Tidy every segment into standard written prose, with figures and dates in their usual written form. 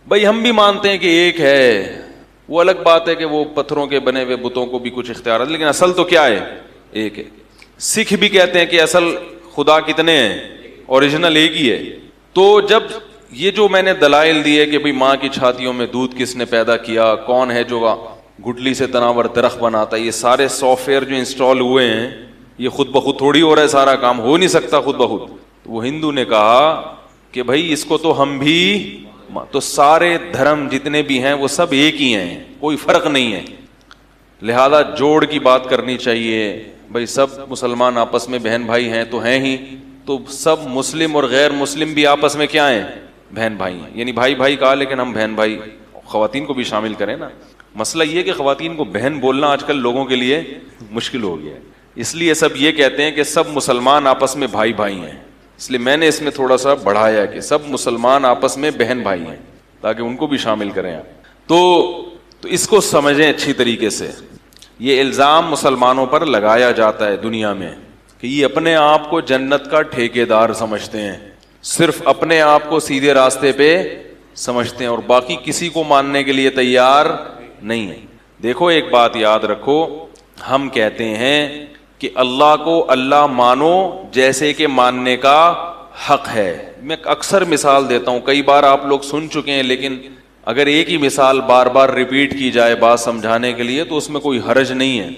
بھائی ہم بھی مانتے ہیں کہ ایک ہے، وہ الگ بات ہے کہ وہ پتھروں کے بنے ہوئے بتوں کو بھی کچھ اختیارات، لیکن اصل تو کیا ہے؟ ایک ہے۔ سکھ بھی کہتے ہیں کہ اصل خدا کتنے ہیں؟ اوریجنل ایک ہی ہے۔ تو جب یہ جو میں نے دلائل دیے کہ بھئی ماں کی چھاتیوں میں دودھ کس نے پیدا کیا، کون ہے جو گٹلی سے تناور درخت بناتا ہے، یہ سارے سافٹ ویئر جو انسٹال ہوئے ہیں، یہ خود بخود تھوڑی ہو رہا ہے، سارا کام ہو نہیں سکتا خود بخود۔ تو وہ ہندو نے کہا کہ بھائی اس کو تو ہم بھی، تو سارے دھرم جتنے بھی ہیں وہ سب ایک ہی ہیں، کوئی فرق نہیں ہے، لہذا جوڑ کی بات کرنی چاہیے۔ بھائی سب مسلمان آپس میں بہن بھائی ہیں تو ہیں ہی، تو سب مسلم اور غیر مسلم بھی آپس میں کیا ہیں؟ بہن بھائی ہیں، یعنی بھائی بھائی کہا لیکن ہم بہن بھائی، خواتین کو بھی شامل کریں نا۔ مسئلہ یہ کہ خواتین کو بہن بولنا آج کل لوگوں کے لیے مشکل ہو گیا ہے، اس لیے سب یہ کہتے ہیں کہ سب مسلمان آپس میں بھائی بھائی ہیں، اس لیے میں نے اس میں تھوڑا سا بڑھایا کہ سب مسلمان آپس میں بہن بھائی ہیں تاکہ ان کو بھی شامل کریں آپ۔ تو اس کو سمجھیں اچھی طریقے سے۔ یہ الزام مسلمانوں پر لگایا جاتا ہے دنیا میں کہ یہ اپنے آپ کو جنت کا ٹھیکیدار سمجھتے ہیں، صرف اپنے آپ کو سیدھے راستے پہ سمجھتے ہیں اور باقی کسی کو ماننے کے لیے تیار نہیں ہے۔ دیکھو ایک بات یاد رکھو، ہم کہتے ہیں کہ اللہ کو اللہ مانو جیسے کہ ماننے کا حق ہے۔ میں اکثر مثال دیتا ہوں، کئی بار آپ لوگ سن چکے ہیں، لیکن اگر ایک ہی مثال بار بار ریپیٹ کی جائے بات سمجھانے کے لیے تو اس میں کوئی حرج نہیں ہے۔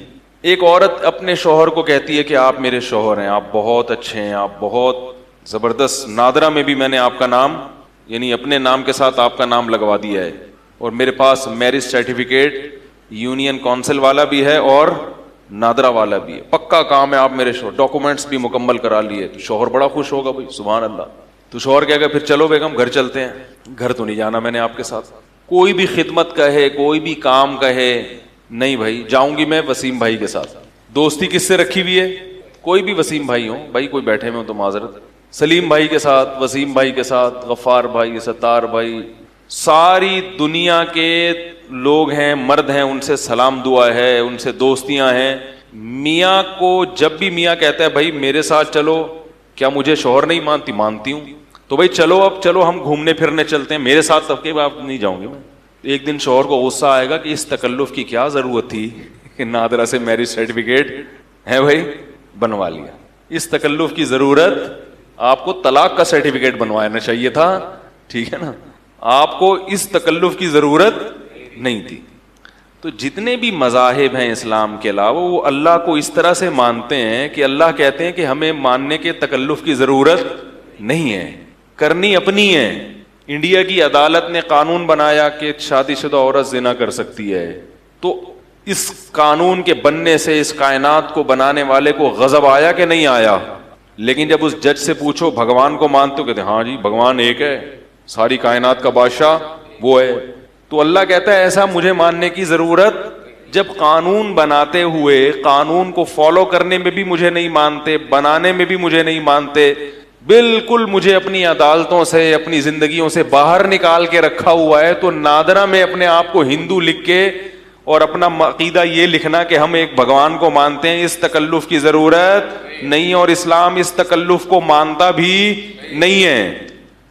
ایک عورت اپنے شوہر کو کہتی ہے کہ آپ میرے شوہر ہیں، آپ بہت اچھے ہیں، آپ بہت زبردست، نادرہ میں بھی میں نے آپ کا نام، یعنی اپنے نام کے ساتھ آپ کا نام لگوا دیا ہے، اور میرے پاس میرج سرٹیفکیٹ یونین کونسل والا بھی ہے اور نادرہ والا بھی ہے، پکا کام ہے، آپ میرے شوہر، ڈاکومنٹس بھی مکمل کرا لیے۔ تو شوہر بڑا خوش ہوگا، بھائی سبحان اللہ۔ تو شوہر کہے گا پھر چلو بیگم گھر چلتے ہیں۔ گھر تو نہیں جانا میں نے آپ کے ساتھ، کوئی بھی خدمت کہے، کوئی بھی کام کہے، نہیں بھائی جاؤں گی میں وسیم بھائی کے ساتھ۔ دوستی کس سے رکھی ہوئی ہے؟ کوئی بھی وسیم بھائی ہو، بھائی کوئی بیٹھے میں ہو تو معذرت، سلیم بھائی کے ساتھ، وسیم بھائی کے ساتھ، غفار بھائی، ستار بھائی، ساری دنیا کے لوگ ہیں، مرد ہیں، ان سے سلام دعا ہے، ان سے دوستیاں ہیں۔ میاں کو جب بھی میاں کہتا ہے بھائی میرے ساتھ چلو، کیا مجھے شوہر نہیں مانتی؟ مانتی ہوں، تو بھائی چلو اب چلو ہم گھومنے پھرنے چلتے ہیں میرے ساتھ، تب کہ آپ نہیں جاؤں گی میں۔ ایک دن شوہر کو غصہ آئے گا کہ اس تکلف کی کیا ضرورت تھی کہ نادرہ سے میرج سرٹیفکیٹ ہے بھائی بنوا لیا، اس تکلف کی ضرورت، آپ کو طلاق کا سرٹیفکیٹ بنوانا چاہیے تھا، ٹھیک ہے نا، آپ کو اس تکلف کی ضرورت نہیں تھی۔ تو جتنے بھی مذاہب ہیں اسلام کے علاوہ، وہ اللہ کو اس طرح سے مانتے ہیں کہ اللہ کہتے ہیں کہ ہمیں ماننے کے تکلف کی ضرورت نہیں ہے، کرنی اپنی ہے۔ انڈیا کی عدالت نے قانون بنایا کہ شادی شدہ عورت زنا کر سکتی ہے، تو اس قانون کے بننے سے اس کائنات کو بنانے والے کو غضب آیا کہ نہیں آیا؟ لیکن جب اس جج سے پوچھو بھگوان کو مانتے ہو، کہتے ہیں ہاں جی بھگوان ایک ہے، ساری کائنات کا بادشاہ وہ ہے۔ تو اللہ کہتا ہے ایسا مجھے ماننے کی ضرورت، جب قانون بناتے ہوئے قانون کو فالو کرنے میں بھی مجھے نہیں مانتے، بنانے میں بھی مجھے نہیں مانتے، بالکل مجھے اپنی عدالتوں سے، اپنی زندگیوں سے باہر نکال کے رکھا ہوا ہے، تو نادرہ میں اپنے آپ کو ہندو لکھ کے اور اپنا عقیدہ یہ لکھنا کہ ہم ایک بھگوان کو مانتے ہیں، اس تکلف کی ضرورت نہیں، اور اسلام اس تکلف کو مانتا بھی نہیں ہے۔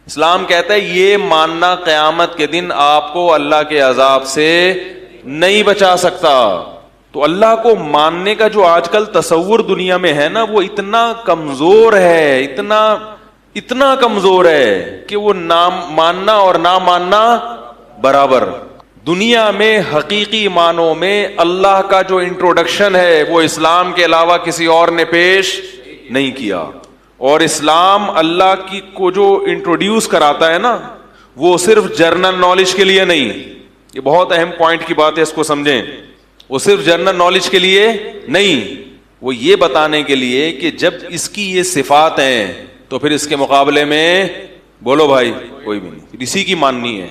اسلام کہتا ہے یہ ماننا قیامت کے دن آپ کو اللہ کے عذاب سے نہیں بچا سکتا۔ تو اللہ کو ماننے کا جو آج کل تصور دنیا میں ہے نا، وہ اتنا کمزور ہے، اتنا کمزور ہے کہ وہ ماننا اور نہ ماننا برابر۔ دنیا میں حقیقی معنوں میں اللہ کا جو انٹروڈکشن ہے وہ اسلام کے علاوہ کسی اور نے پیش نہیں کیا، اور اسلام اللہ کی کو جو انٹروڈیوس کراتا ہے نا، وہ صرف جنرل نالج کے لیے نہیں، یہ بہت اہم پوائنٹ کی بات ہے، اس کو سمجھیں، وہ صرف جنرل نالج کے لیے نہیں، وہ یہ بتانے کے لیے کہ جب اس کی یہ صفات ہیں تو پھر اس کے مقابلے میں بولو بھائی کوئی بھی نہیں، اسی کی ماننی ہے،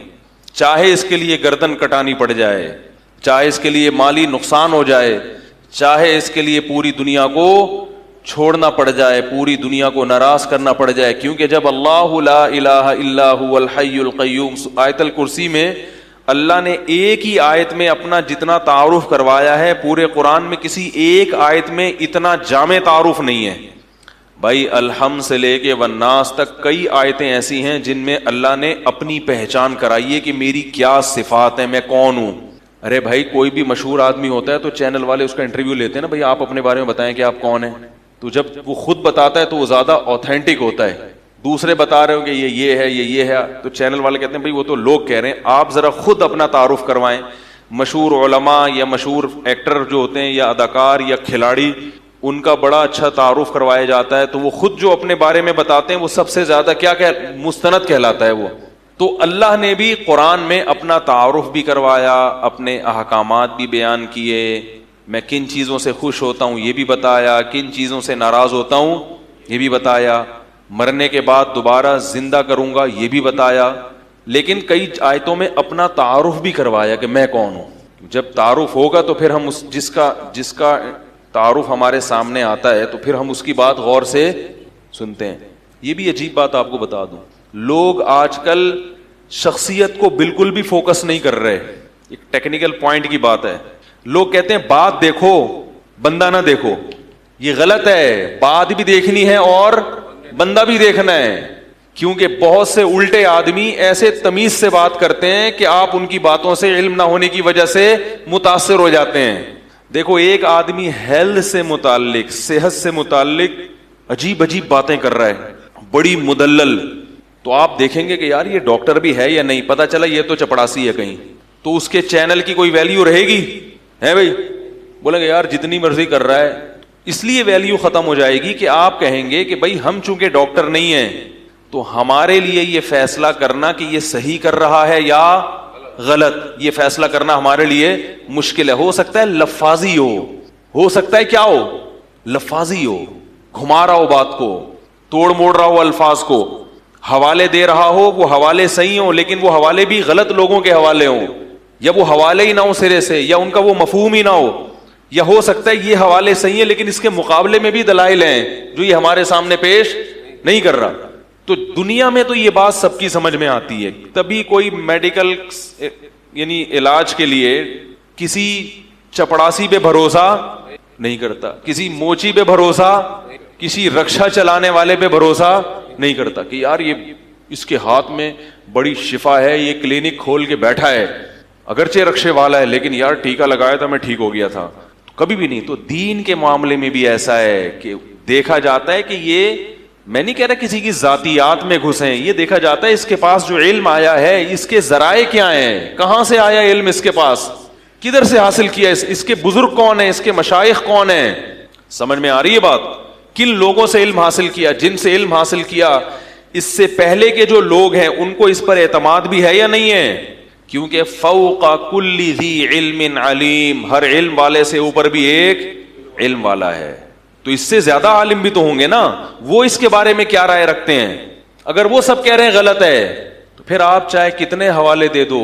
چاہے اس کے لیے گردن کٹانی پڑ جائے، چاہے اس کے لیے مالی نقصان ہو جائے، چاہے اس کے لیے پوری دنیا کو چھوڑنا پڑ جائے، پوری دنیا کو ناراض کرنا پڑ جائے، کیونکہ جب اللہ لا الہ الا هو الحی القیوم، آیت الکرسی میں اللہ نے ایک ہی آیت میں اپنا جتنا تعارف کروایا ہے، پورے قرآن میں کسی ایک آیت میں اتنا جامع تعارف نہیں ہے۔ بھائی الحم سے لے کے والناس تک کئی آیتیں ایسی ہیں جن میں اللہ نے اپنی پہچان کرائی ہے کہ میری کیا صفات ہیں, میں کون ہوں. ارے بھائی کوئی بھی مشہور آدمی ہوتا ہے تو چینل والے اس کا انٹرویو لیتے ہیں نا, بھائی آپ اپنے بارے میں بتائیں کہ آپ کون ہیں. تو جب وہ خود بتاتا ہے تو وہ زیادہ اوتھینٹک ہوتا ہے. دوسرے بتا رہے ہو کہ یہ ہے یہ ہے, تو چینل والے کہتے ہیں بھائی وہ تو لوگ کہہ رہے ہیں, آپ ذرا خود اپنا تعارف کروائیں. مشہور علماء یا مشہور ایکٹر جو ہوتے ہیں یا اداکار یا کھلاڑی, ان کا بڑا اچھا تعارف کروایا جاتا ہے تو وہ خود جو اپنے بارے میں بتاتے ہیں وہ سب سے زیادہ کیا مستند کہلاتا ہے وہ. تو اللہ نے بھی قرآن میں اپنا تعارف بھی کروایا, اپنے احکامات بھی بیان کیے, میں کن چیزوں سے خوش ہوتا ہوں یہ بھی بتایا, کن چیزوں سے ناراض ہوتا ہوں یہ بھی بتایا, مرنے کے بعد دوبارہ زندہ کروں گا یہ بھی بتایا. لیکن کئی آیتوں میں اپنا تعارف بھی کروایا کہ میں کون ہوں. جب تعارف ہوگا تو پھر ہم جس کا تعارف ہمارے سامنے آتا ہے تو پھر ہم اس کی بات غور سے سنتے ہیں. یہ بھی عجیب بات آپ کو بتا دوں, لوگ آج کل شخصیت کو بالکل بھی فوکس نہیں کر رہے. ایک ٹیکنیکل پوائنٹ کی بات ہے, لوگ کہتے ہیں بات دیکھو بندہ نہ دیکھو. یہ غلط ہے, بات بھی دیکھنی ہے اور بندہ بھی دیکھنا ہے, کیونکہ بہت سے الٹے آدمی ایسے تمیز سے بات کرتے ہیں کہ آپ ان کی باتوں سے علم نہ ہونے کی وجہ سے متاثر ہو جاتے ہیں. دیکھو ایک آدمی ہیلتھ سے متعلق, صحت سے متعلق عجیب عجیب باتیں کر رہا ہے, بڑی مدلل, تو آپ دیکھیں گے کہ یار یہ ڈاکٹر بھی ہے یا نہیں, پتا چلا یہ تو چپڑاسی ہے کہیں, تو اس کے چینل کی کوئی ویلیو رہے گی ہے بھائی؟ بولیں گے یار جتنی مرضی کر رہا ہے. اس لیے ویلیو ختم ہو جائے گی کہ آپ کہیں گے کہ بھائی ہم چونکہ ڈاکٹر نہیں ہیں تو ہمارے لیے یہ فیصلہ کرنا کہ یہ صحیح کر رہا ہے یا غلط, یہ فیصلہ کرنا ہمارے لیے مشکل ہے. ہو سکتا ہے لفاظی ہو سکتا ہے کیا ہو, لفاظی ہو, گھما رہا ہو بات کو, توڑ موڑ رہا ہو الفاظ کو, حوالے دے رہا ہو, وہ حوالے صحیح ہوں لیکن وہ حوالے بھی غلط لوگوں کے حوالے ہوں, یا وہ حوالے ہی نہ ہو سرے سے, یا ان کا وہ مفہوم ہی نہ ہو, یا ہو سکتا ہے یہ حوالے صحیح ہیں لیکن اس کے مقابلے میں بھی دلائل ہیں جو یہ ہمارے سامنے پیش نہیں کر رہا. تو دنیا میں تو یہ بات سب کی سمجھ میں آتی ہے, تبھی کوئی میڈیکل یعنی علاج کے لیے کسی چپڑاسی پہ بھروسہ نہیں کرتا, کسی موچی پہ بھروسہ, کسی رکشا چلانے والے پہ بھروسہ نہیں کرتا کہ یار یہ اس کے ہاتھ میں بڑی شفا ہے, یہ کلینک کھول کے بیٹھا ہے, اگرچہ رکشے والا ہے لیکن یار ٹیکا لگایا تھا میں ٹھیک ہو گیا تھا. کبھی بھی نہیں. تو دین کے معاملے میں بھی ایسا ہے کہ دیکھا جاتا ہے کہ یہ, میں نہیں کہہ رہا کسی کی ذاتیات میں گھسیں, یہ دیکھا جاتا ہے اس کے پاس جو علم آیا ہے اس کے ذرائع کیا ہیں, کہاں سے آیا علم اس کے پاس, کدھر سے حاصل کیا, اس کے بزرگ کون ہیں, اس کے مشائخ کون ہیں. سمجھ میں آ رہی ہے بات؟ کن لوگوں سے علم حاصل کیا, جن سے علم حاصل کیا اس سے پہلے کے جو لوگ ہیں ان کو اس پر اعتماد بھی ہے یا نہیں ہے, کیونکہ فوق کل ذی علم علیم, ہر علم والے سے اوپر بھی ایک علم والا ہے. تو اس سے زیادہ عالم بھی تو ہوں گے نا, وہ اس کے بارے میں کیا رائے رکھتے ہیں. اگر وہ سب کہہ رہے ہیں غلط ہے تو پھر آپ چاہے کتنے حوالے دے دو,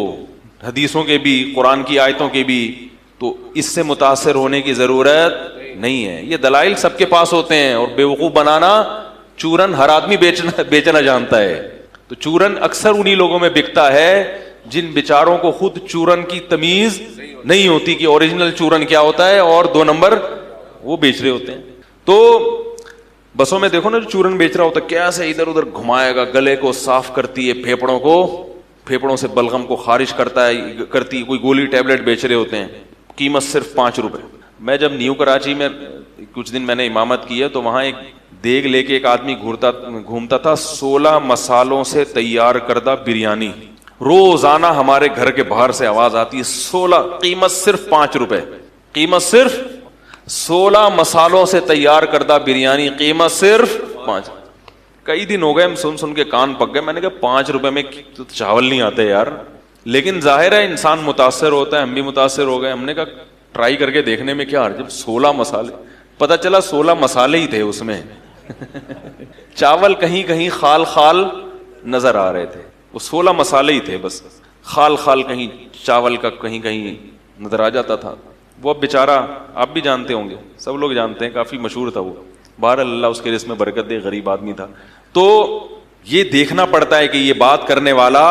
حدیثوں کے بھی قرآن کی آیتوں کے بھی, تو اس سے متاثر ہونے کی ضرورت نہیں ہے. یہ دلائل سب کے پاس ہوتے ہیں, اور بیوقوف بنانا چورن ہر آدمی بیچنا جانتا ہے. تو چورن اکثر انہی لوگوں میں بکتا ہے جن بیچاروں کو خود چورن کی تمیز نہیں ہوتی کہ اوریجنل چورن کیا ہوتا ہے اور 2 نمبر وہ بیچ رہے ہوتے ہیں. تو بسوں میں دیکھو نا جو چورن بیچ رہا ہوتا ہے کیسے ادھر ادھر گھمائے گا, گلے کو صاف کرتی ہے, پھیپڑوں سے بلغم کو خارج کرتی, کوئی گولی ٹیبلٹ بیچ رہے ہوتے ہیں, قیمت صرف 5 روپے. میں جب نیو کراچی میں کچھ دن میں نے امامت کی ہے تو وہاں ایک دیگ لے کے ایک آدمی گھومتا تھا, 16 مسالوں سے تیار کردہ بریانی, روزانہ ہمارے گھر کے باہر سے آواز آتی ہے, 16, قیمت صرف 5 روپے, قیمت صرف 16 مسالوں سے تیار کردہ بریانی, قیمت صرف 5. کئی دن ہو گئے ہم سن کے کان پک گئے. میں نے کہا 5 روپے میں چاول نہیں آتے یار, لیکن ظاہر ہے انسان متاثر ہوتا ہے, ہم بھی متاثر ہو گئے. ہم نے کہا ٹرائی کر کے دیکھنے میں کیا, جب 16 مسالے, پتہ چلا 16 مسالے ہی تھے اس میں چاول کہیں کہیں خال نظر آ رہے تھے, وہ 16 مسالے ہی تھے بس, خال کہیں چاول کا کہیں کہیں نظر آ جاتا تھا. وہ اب بیچارہ آپ بھی جانتے ہوں گے, سب لوگ جانتے ہیں, کافی مشہور تھا وہ, بہرحال اللہ اس کے رزق میں برکت دے, غریب آدمی تھا. تو یہ دیکھنا پڑتا ہے کہ یہ بات کرنے والا,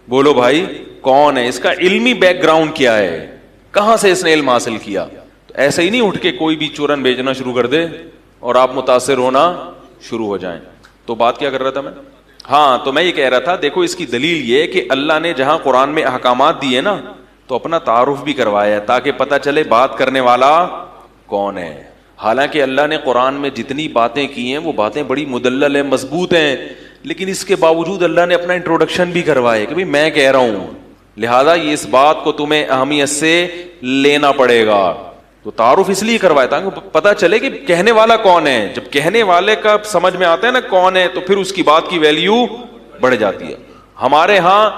بولو بھائی کون ہے, اس کا علمی بیک گراؤنڈ کیا ہے, کہاں سے اس نے علم حاصل کیا. تو ایسے ہی نہیں اٹھ کے کوئی بھی چورن بیچنا شروع کر دے اور آپ متاثر ہونا شروع ہو جائیں. تو بات کیا کر رہا تھا میں؟ ہاں، تو میں یہ کہہ رہا تھا دیکھو اس کی دلیل یہ کہ اللہ نے جہاں قرآن میں احکامات دیے نا تو اپنا تعارف بھی کروایا ہے تاکہ پتہ چلے بات کرنے والا کون ہے. حالانکہ اللہ نے قرآن میں جتنی باتیں کی ہیں وہ باتیں بڑی مدلل ہیں، مضبوط ہیں، لیکن اس کے باوجود اللہ نے اپنا انٹروڈکشن بھی کروایا کہ بھئی میں کہہ رہا ہوں، لہذا یہ اس بات کو تمہیں اہمیت سے لینا پڑے گا. تو تعارف اس لیے کروایا تاکہ پتہ چلے کہ کہنے والا کون ہے. جب کہنے والے کا سمجھ میں آتا ہے نا کون ہے تو پھر اس کی بات کی ویلیو بڑھ جاتی ہے. ہمارے ہاں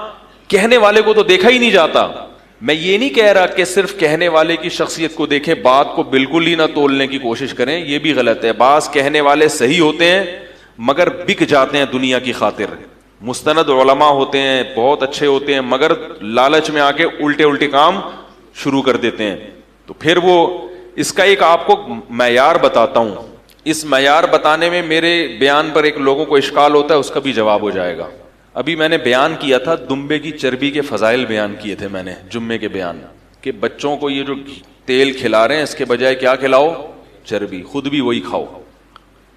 کہنے والے کو تو دیکھا ہی نہیں جاتا. میں یہ نہیں کہہ رہا کہ صرف کہنے والے کی شخصیت کو دیکھیں، بات کو بالکل ہی نہ تولنے کی کوشش کریں، یہ بھی غلط ہے. بعض کہنے والے صحیح ہوتے ہیں مگر بک جاتے ہیں دنیا کی خاطر. مستند علماء ہوتے ہیں، بہت اچھے ہوتے ہیں، مگر لالچ میں آ کے الٹے کام شروع کر دیتے ہیں. تو پھر وہ اس کا ایک آپ کو معیار بتاتا ہوں. اس معیار بتانے میں میرے بیان پر ایک لوگوں کو اشکال ہوتا ہے، اس کا بھی جواب ہو جائے گا. ابھی میں نے بیان کیا تھا دمبے کی چربی کے فضائل بیان کیے تھے میں نے جمعے کے بیان، کہ بچوں کو یہ جو تیل کھلا رہے ہیں اس کے بجائے کیا کھلاؤ؟ چربی. خود بھی وہی کھاؤ.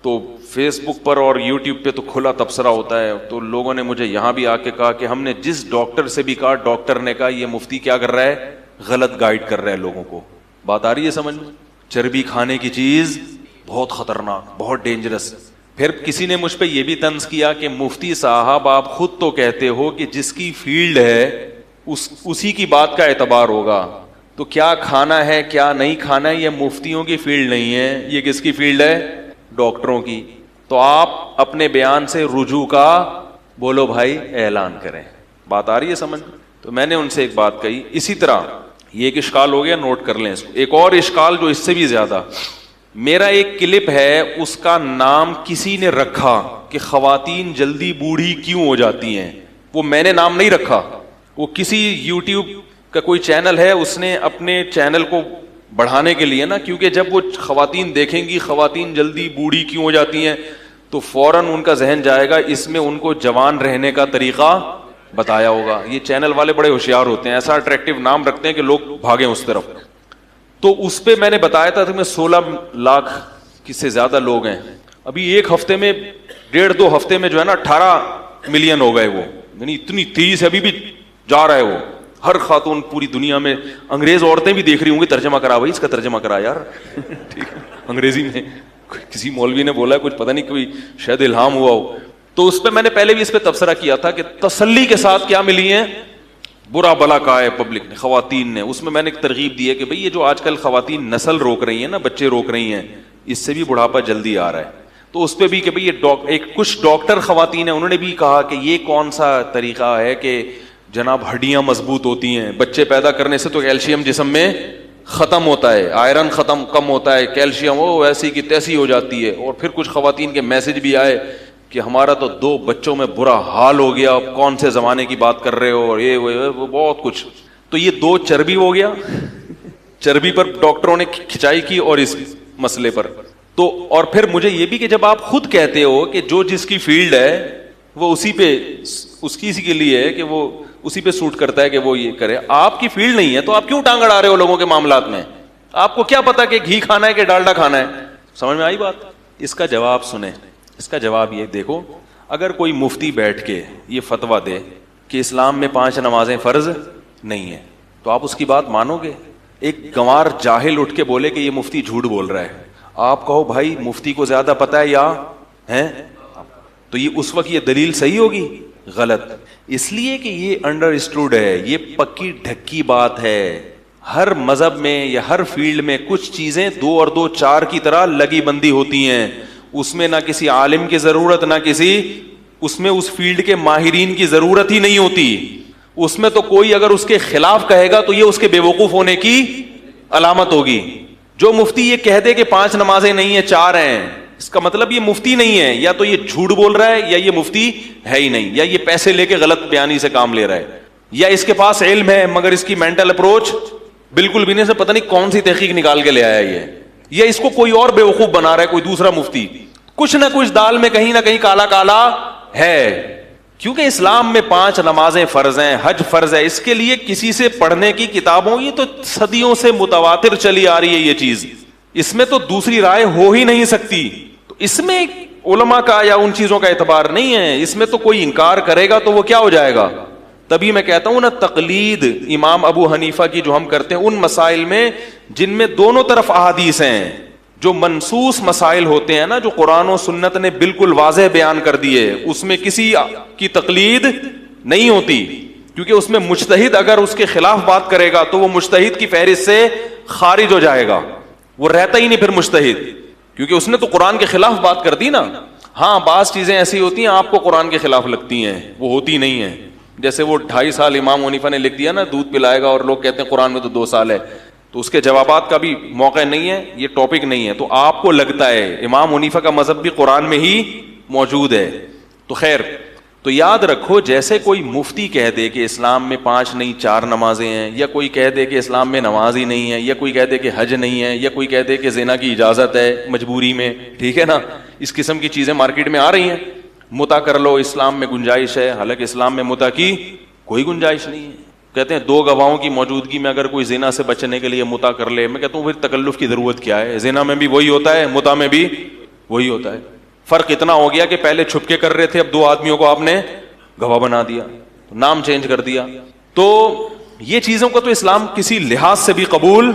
تو فیس بک پر اور یوٹیوب پہ تو کھلا تبصرہ ہوتا ہے. تو لوگوں نے مجھے یہاں بھی آ کے کہا کہ ہم نے جس ڈاکٹر سے بھی کہا، ڈاکٹر نے کہا یہ مفتی کیا کر رہا ہے؟ غلط گائیڈ کر رہا ہے لوگوں کو. بات آ رہی ہے سمجھ میں؟ چربی کھانے کی چیز بہت خطرناک، بہت ڈینجرس. پھر کسی نے مجھ پہ یہ بھی طنز کیا کہ مفتی صاحب آپ خود تو کہتے ہو کہ جس کی فیلڈ ہے اسی کی بات کا اعتبار ہوگا، تو کیا کھانا ہے کیا نہیں کھانا ہے یہ مفتیوں کی فیلڈ نہیں ہے، یہ کس کی فیلڈ ہے؟ ڈاکٹروں کی. تو آپ اپنے بیان سے رجوع کا بولو بھائی اعلان کریں. بات آ رہی ہے سمجھ؟ تو میں نے ان سے ایک بات کہی. اسی طرح یہ ایک اشکال ہو گیا، نوٹ کر لیں اس کو. ایک اور اشکال جو اس سے بھی زیادہ، میرا ایک کلپ ہے اس کا نام کسی نے رکھا کہ خواتین جلدی بوڑھی کیوں ہو جاتی ہیں. وہ میں نے نام نہیں رکھا، وہ کسی یوٹیوب کا کوئی چینل ہے، اس نے اپنے چینل کو بڑھانے کے لیے نا، کیونکہ جب وہ خواتین دیکھیں گی خواتین جلدی بوڑھی کیوں ہو جاتی ہیں تو فوراً ان کا ذہن جائے گا اس میں ان کو جوان رہنے کا طریقہ بتایا ہوگا. یہ چینل والے بڑے ہوشیار ہوتے ہیں، ایسا اٹریکٹیو نام رکھتے ہیں کہ لوگ بھاگیں اس طرف. تو اس پہ میں نے بتایا تھا کہ 16 لاکھ سے زیادہ لوگ ہیں. ابھی ایک ہفتے میں 1.5-2 ہفتے میں جو ہے نا 18 ملین ہو گئے. وہ یعنی اتنی تیزی سے ابھی بھی جا رہا ہے وہ. ہر خاتون پوری دنیا میں، انگریز عورتیں بھی دیکھ رہی ہوں گی ترجمہ کرا بھائی، اس کا ترجمہ کرا یار ٹھیک ہے انگریزی میں. کسی مولوی نے بولا کچھ پتہ نہیں کوئی شاید الہام ہوا ہو. تو اس پہ میں نے پہلے بھی اس پہ تبصرہ کیا تھا کہ تسلی کے ساتھ کیا ملی ہیں، برا بلا کہا ہے پبلک نے، خواتین نے. اس میں میں نے ایک ترغیب دی ہے کہ بھئی یہ جو آج کل خواتین نسل روک رہی ہیں نا، بچے روک رہی ہیں، اس سے بھی بڑھاپا جلدی آ رہا ہے. تو اس پہ بھی کہ بھئی یہ ایک کچھ ڈاکٹر خواتین ہیں، انہوں نے بھی کہا کہ یہ کون سا طریقہ ہے کہ جناب ہڈیاں مضبوط ہوتی ہیں، بچے پیدا کرنے سے تو کیلشیم جسم میں ختم ہوتا ہے، آئرن کم ہوتا ہے، کیلشیم وہ ایسی کی تیسی ہو جاتی ہے. اور پھر کچھ خواتین کے میسج بھی آئے کہ ہمارا تو 2 بچوں میں برا حال ہو گیا، اب کون سے زمانے کی بات کر رہے ہو، اور یہ وہ بہت کچھ. تو یہ 2 چربی ہو گیا، چربی پر ڈاکٹروں نے کھچائی کی اور اس مسئلے پر. تو اور پھر مجھے یہ بھی کہ جب آپ خود کہتے ہو کہ جو جس کی فیلڈ ہے وہ اسی کے لیے ہے کہ وہ اسی پہ سوٹ کرتا ہے کہ وہ یہ کرے، آپ کی فیلڈ نہیں ہے تو آپ کیوں ٹانگ اڑا رہے ہو لوگوں کے معاملات میں؟ آپ کو کیا پتا کہ گھی کھانا ہے کہ ڈالڈا کھانا ہے؟ سمجھ میں آئی بات؟ اس کا جواب سنیں. اس کا جواب یہ دیکھو، اگر کوئی مفتی بیٹھ کے یہ فتویٰ دے کہ اسلام میں 5 نمازیں فرض نہیں ہیں تو آپ اس کی بات مانو گے؟ ایک گنوار جاہل اٹھ کے بولے کہ یہ مفتی جھوٹ بول رہا ہے، آپ کہو بھائی مفتی کو زیادہ پتہ ہے یا ہے، تو یہ اس وقت یہ دلیل صحیح ہوگی؟ غلط. اس لیے کہ یہ انڈر اسٹوڈ ہے، یہ پکی ڈھکی بات ہے. ہر مذہب میں یا ہر فیلڈ میں کچھ چیزیں 2 اور 2 4 کی طرح لگی بندی ہوتی ہیں. اس میں نہ کسی عالم کی ضرورت، نہ کسی اس میں اس فیلڈ کے ماہرین کی ضرورت ہی نہیں ہوتی. اس میں تو کوئی اگر اس کے خلاف کہے گا تو یہ اس کے بے وقوف ہونے کی علامت ہوگی. جو مفتی یہ کہہ دے کہ 5 نمازیں نہیں ہیں 4 ہیں، اس کا مطلب یہ مفتی نہیں ہے، یا تو یہ جھوٹ بول رہا ہے یا یہ مفتی ہے ہی نہیں، یا یہ پیسے لے کے غلط بیانی سے کام لے رہا ہے، یا اس کے پاس علم ہے مگر اس کی مینٹل اپروچ بالکل بھی نہیں، سے پتہ نہیں کون سی تحقیق نکال کے لے آیا یہ، یا اس کو کوئی اور بیوقوف بنا رہا ہے کوئی دوسرا مفتی. کچھ نہ کچھ دال میں کہیں نہ کہیں کالا کالا ہے. کیونکہ اسلام میں 5 نمازیں فرض ہیں، حج فرض ہے. اس کے لیے کسی سے پڑھنے کی کتابوں، یہ تو صدیوں سے متواتر چلی آ رہی ہے یہ چیز، اس میں تو دوسری رائے ہو ہی نہیں سکتی. تو اس میں علماء کا یا ان چیزوں کا اعتبار نہیں ہے. اس میں تو کوئی انکار کرے گا تو وہ کیا ہو جائے گا. تبھی میں کہتا ہوں نا, تقلید امام ابو حنیفہ کی جو ہم کرتے ہیں ان مسائل میں جن میں دونوں طرف احادیث ہیں, جو منصوص مسائل ہوتے ہیں نا, جو قرآن و سنت نے بالکل واضح بیان کر دیے, اس میں کسی کی تقلید نہیں ہوتی, کیونکہ اس میں مجتہد اگر اس کے خلاف بات کرے گا تو وہ مجتہد کی فہرست سے خارج ہو جائے گا, وہ رہتا ہی نہیں پھر مجتہد, کیونکہ اس نے تو قرآن کے خلاف بات کر دی نا. ہاں بعض چیزیں ایسی ہوتی ہیں آپ کو قرآن کے خلاف لگتی ہیں, وہ ہوتی نہیں ہیں. جیسے وہ 2.5 سال امام حنیفہ نے لکھ دیا نا, دودھ پلائے گا, اور لوگ کہتے ہیں قرآن میں تو 2 سال ہے, تو اس کے جوابات کا بھی موقع نہیں ہے, یہ ٹاپک نہیں ہے. تو آپ کو لگتا ہے امام حنیفہ کا مذہب بھی قرآن میں ہی موجود ہے. تو خیر, تو یاد رکھو, جیسے کوئی مفتی کہہ دے کہ اسلام میں 5 نہیں 4 نمازیں ہیں, یا کوئی کہہ دے کہ اسلام میں نماز ہی نہیں ہے, یا کوئی کہہ دے کہ حج نہیں ہے, یا کوئی کہہ دے کہ زنا کی اجازت ہے مجبوری میں, ٹھیک ہے نا, اس قسم کی چیزیں مارکیٹ میں آ رہی ہیں. متع کر لو, اسلام میں گنجائش ہے, حالانکہ اسلام میں متع کی کوئی گنجائش نہیں ہے. کہتے ہیں 2 گواہوں کی موجودگی میں اگر کوئی زنا سے بچنے کے لیے متع کر لے, میں کہتا ہوں پھر تکلف کی ضرورت کیا ہے, زنا میں بھی وہی ہوتا ہے, متع میں بھی وہی ہوتا ہے. فرق اتنا ہو گیا کہ پہلے چھپ کے کر رہے تھے, اب 2 آدمیوں کو آپ نے گواہ بنا دیا, نام چینج کر دیا. تو یہ چیزوں کو تو اسلام کسی لحاظ سے بھی قبول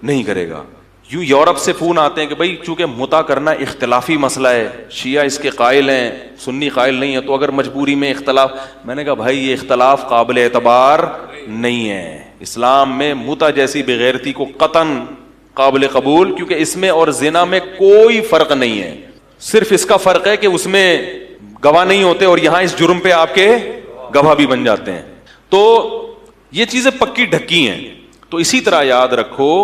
نہیں کرے گا. یوں یورپ سے فون آتے ہیں کہ بھائی چونکہ متع کرنا اختلافی مسئلہ ہے, شیعہ اس کے قائل ہیں, سنی قائل نہیں ہے, تو اگر مجبوری میں اختلاف. میں نے کہا بھائی یہ اختلاف قابل اعتبار نہیں ہے. اسلام میں متع جیسی بغیرتی کو قطعاً قابل قبول, کیونکہ اس میں اور زنا میں کوئی فرق نہیں ہے. صرف اس کا فرق ہے کہ اس میں گواہ نہیں ہوتے, اور یہاں اس جرم پہ آپ کے گواہ بھی بن جاتے ہیں. تو یہ چیزیں پکی ڈھکی ہیں. تو اسی طرح یاد رکھو,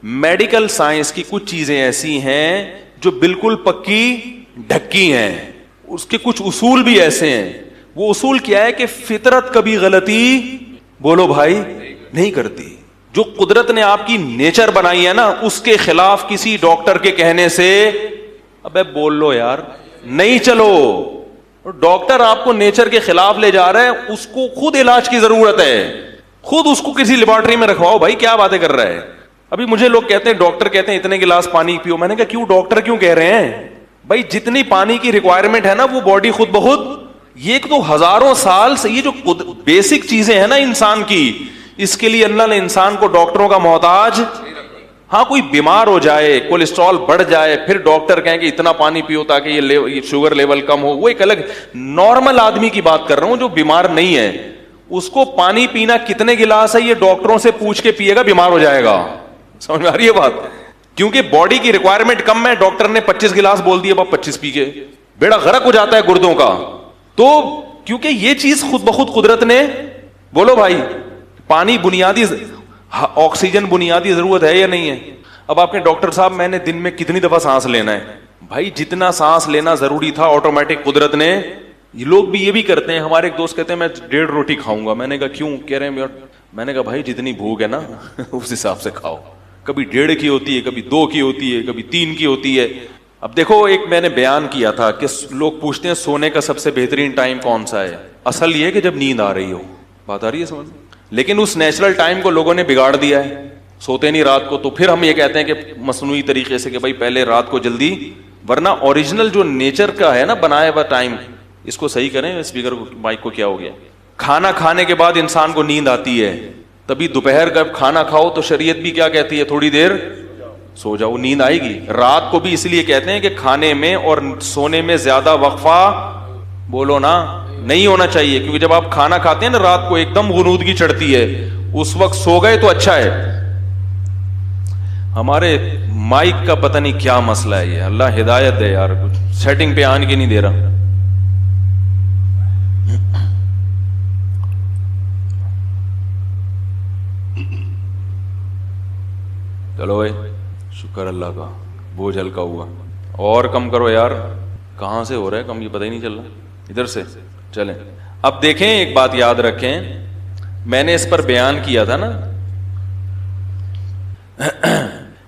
میڈیکل سائنس کی کچھ چیزیں ایسی ہیں جو بالکل پکی ڈھکی ہیں, اس کے کچھ اصول بھی ایسے ہیں. وہ اصول کیا ہے کہ فطرت کبھی غلطی, بولو بھائی, نہیں کرتی. جو قدرت نے آپ کی نیچر بنائی ہے نا, اس کے خلاف کسی ڈاکٹر کے کہنے سے, ابے بول لو یار, نہیں چلو. ڈاکٹر آپ کو نیچر کے خلاف لے جا رہا ہے, اس کو خود علاج کی ضرورت ہے, خود اس کو کسی لیبارٹری میں رکھواؤ. بھائی کیا باتیں کر رہا ہے. ابھی مجھے لوگ کہتے ہیں, ڈاکٹر کہتے ہیں اتنے گلاس پانی پیو. میں نے کہا کیوں ڈاکٹر کیوں کہہ رہے ہیں؟ بھائی جتنی پانی کی ریکوائرمنٹ ہے نا, وہ باڈی خود بخود, یہ تو ہزاروں سال سے یہ جو بیسک چیزیں ہیں نا انسان کی, اس کے لیے اللہ نے انسان کو ڈاکٹروں کا محتاج. ہاں کوئی بیمار ہو جائے, کولیسٹرول بڑھ جائے, پھر ڈاکٹر کہیں کہ اتنا پانی پیو تاکہ یہ شوگر لیول کم ہو, وہ ایک الگ. نارمل آدمی کی بات کر رہا ہوں جو بیمار نہیں ہے, اس کو پانی پینا کتنے گلاس ہے یہ ڈاکٹروں سے پوچھ کے پیے گا, بیمار ہو جائے گا. سمجھ میں آ رہی ہے بات؟ کیونکہ باڈی کی ریکوائرمنٹ کم ہے, ڈاکٹر نے 25 گلاس بول دیے, 25 پی کے بیڑا غرق ہو جاتا ہے گردوں کا. تو کیونکہ یہ چیز خود بخود قدرت نے, بولو بھائی, پانی بنیادی, آکسیجن بنیادی ضرورت ہے یا نہیں ہے؟ اب آپ کے ڈاکٹر صاحب میں نے دن میں کتنی دفعہ سانس لینا ہے؟ بھائی جتنا سانس لینا ضروری تھا آٹومیٹک قدرت نے. یہ لوگ بھی یہ بھی کرتے ہیں. ہمارے ایک دوست کہتے ہیں میں 1.5 روٹی کھاؤں گا. میں نے کہا کیوں؟ کہہ رہے ہیں, میں نے کہا بھائی جتنی بھوک ہے نا اس حساب سے کھاؤ. کبھی 1.5 کی ہوتی ہے, کبھی 2 کی ہوتی ہے, کبھی 3 کی ہوتی ہے. اب دیکھو, ایک میں نے بیان کیا تھا کہ لوگ پوچھتے ہیں سونے کا سب سے بہترین ٹائم کون سا ہے. اصل یہ کہ جب نیند آ رہی ہو. بات آ رہی ہے سمجھ؟ لیکن اس نیچرل ٹائم کو لوگوں نے بگاڑ دیا ہے, سوتے نہیں رات کو. تو پھر ہم یہ کہتے ہیں کہ مصنوعی طریقے سے کہ بھائی پہلے رات کو جلدی, ورنہ اوریجنل جو نیچر کا ہے نا بنایا ہوا ٹائم, اس کو صحیح کریں. اسپیکر کو, مائک کو کیا ہو گیا؟ کھانا کھانے کے بعد انسان کو نیند آتی ہے, تبھی دوپہر کا کھانا کھاؤ تو شریعت بھی کیا کہتی ہے, تھوڑی دیر سو جاؤ, نیند آئے گی. رات کو بھی اس لیے کہتے ہیں کہ کھانے میں اور سونے میں زیادہ وقفہ, بولو نا, نہیں ہونا چاہیے. کیونکہ جب آپ کھانا کھاتے ہیں نا رات کو ایک دم غنودگی چڑھتی ہے, اس وقت سو گئے تو اچھا ہے. ہمارے مائک کا پتہ نہیں کیا مسئلہ ہے, یہ اللہ ہدایت دے یار, سیٹنگ پہ آن کے نہیں دے رہا. چلو بھائی, شکر اللہ کا, بوجھ ہلکا ہوا. اور کم کرو یار, کہاں سے ہو رہا ہے کم یہ پتہ ہی نہیں چل رہا. ادھر سے چلیں. اب دیکھیں, ایک بات یاد رکھیں, میں نے اس پر بیان کیا تھا نا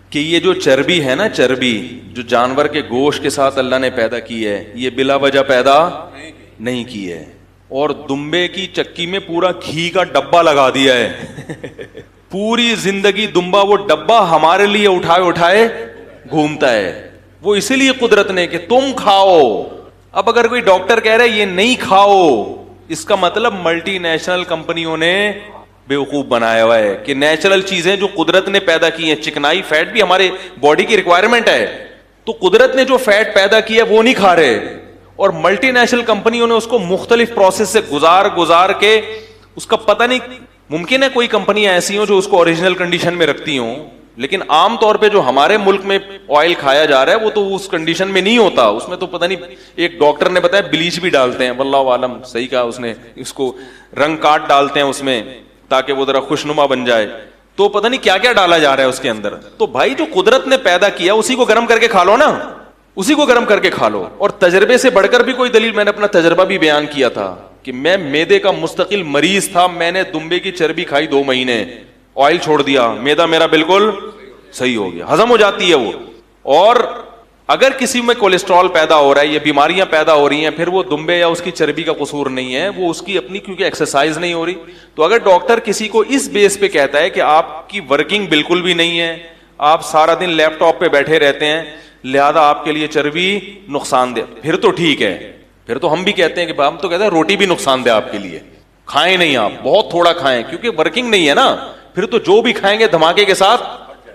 کہ یہ جو چربی ہے نا, چربی جو جانور کے گوشت کے ساتھ اللہ نے پیدا کی ہے, یہ بلا وجہ پیدا نہیں کی ہے. اور دمبے کی چکی میں پورا گھی کا ڈبہ لگا دیا ہے. پوری زندگی دمبا وہ ڈبہ ہمارے لیے اٹھائے اٹھائے گھومتا ہے. وہ اسی لیے قدرت نے کہ تم کھاؤ. اب اگر کوئی ڈاکٹر کہہ رہا ہے یہ نہیں کھاؤ, اس کا مطلب ملٹی نیشنل کمپنیوں نے بیوقوف بنایا ہوا ہے کہ نیچرل چیزیں جو قدرت نے پیدا کی ہیں, چکنائی فیٹ بھی ہمارے باڈی کی ریکوائرمنٹ ہے, تو قدرت نے جو فیٹ پیدا کیا وہ نہیں کھا رہے, اور ملٹی نیشنل کمپنیوں نے اس کو مختلف پروسیس سے گزار کے اس کا پتہ نہیں. ممکن ہے کوئی کمپنیاں ایسی ہوں جو اس کو اوریجنل کنڈیشن میں رکھتی ہوں, لیکن عام طور پہ جو ہمارے ملک میں آئل کھایا جا رہا ہے وہ تو اس کنڈیشن میں نہیں ہوتا. اس میں تو پتہ نہیں, ایک ڈاکٹر نے بتایا بلیچ بھی ڈالتے ہیں, واللہ عالم صحیح کہا اس نے, اس کو رنگ کاٹ ڈالتے ہیں اس میں تاکہ وہ ذرا خوشنما بن جائے, تو پتہ نہیں کیا کیا ڈالا جا رہا ہے اس کے اندر. تو بھائی جو قدرت نے پیدا کیا اسی کو گرم کر کے کھا لو نا, اسی کو گرم کر کے کھا لو. اور تجربے سے بڑھ کر بھی کوئی دلیل, میں نے اپنا تجربہ بھی بیان کیا تھا کہ میں معدے کا مستقل مریض تھا, میں نے دمبے کی چربی کھائی 2 مہینے, آئل چھوڑ دیا, معدہ میرا بالکل صحیح ہو گیا, ہضم ہو جاتی ہے وہ. اور اگر کسی میں کولیسٹرول پیدا ہو رہا ہے یا بیماریاں پیدا ہو رہی ہیں, پھر وہ دمبے یا اس کی چربی کا قصور نہیں ہے, وہ اس کی اپنی, کیونکہ ایکسرسائز نہیں ہو رہی. تو اگر ڈاکٹر کسی کو اس بیس پہ کہتا ہے کہ آپ کی ورکنگ بالکل بھی نہیں ہے, آپ سارا دن لیپ ٹاپ پہ بیٹھے رہتے ہیں, لہذا آپ کے لیے چربی نقصان دہ, پھر تو ٹھیک ہے, پھر تو ہم بھی کہتے ہیں کہ ہم تو کہتے ہیں روٹی بھی نقصان دہ آپ کے لیے, کھائیں نہیں, آپ بہت تھوڑا کھائیں, کیونکہ ورکنگ نہیں ہے نا. پھر تو جو بھی کھائیں گے دھماکے کے ساتھ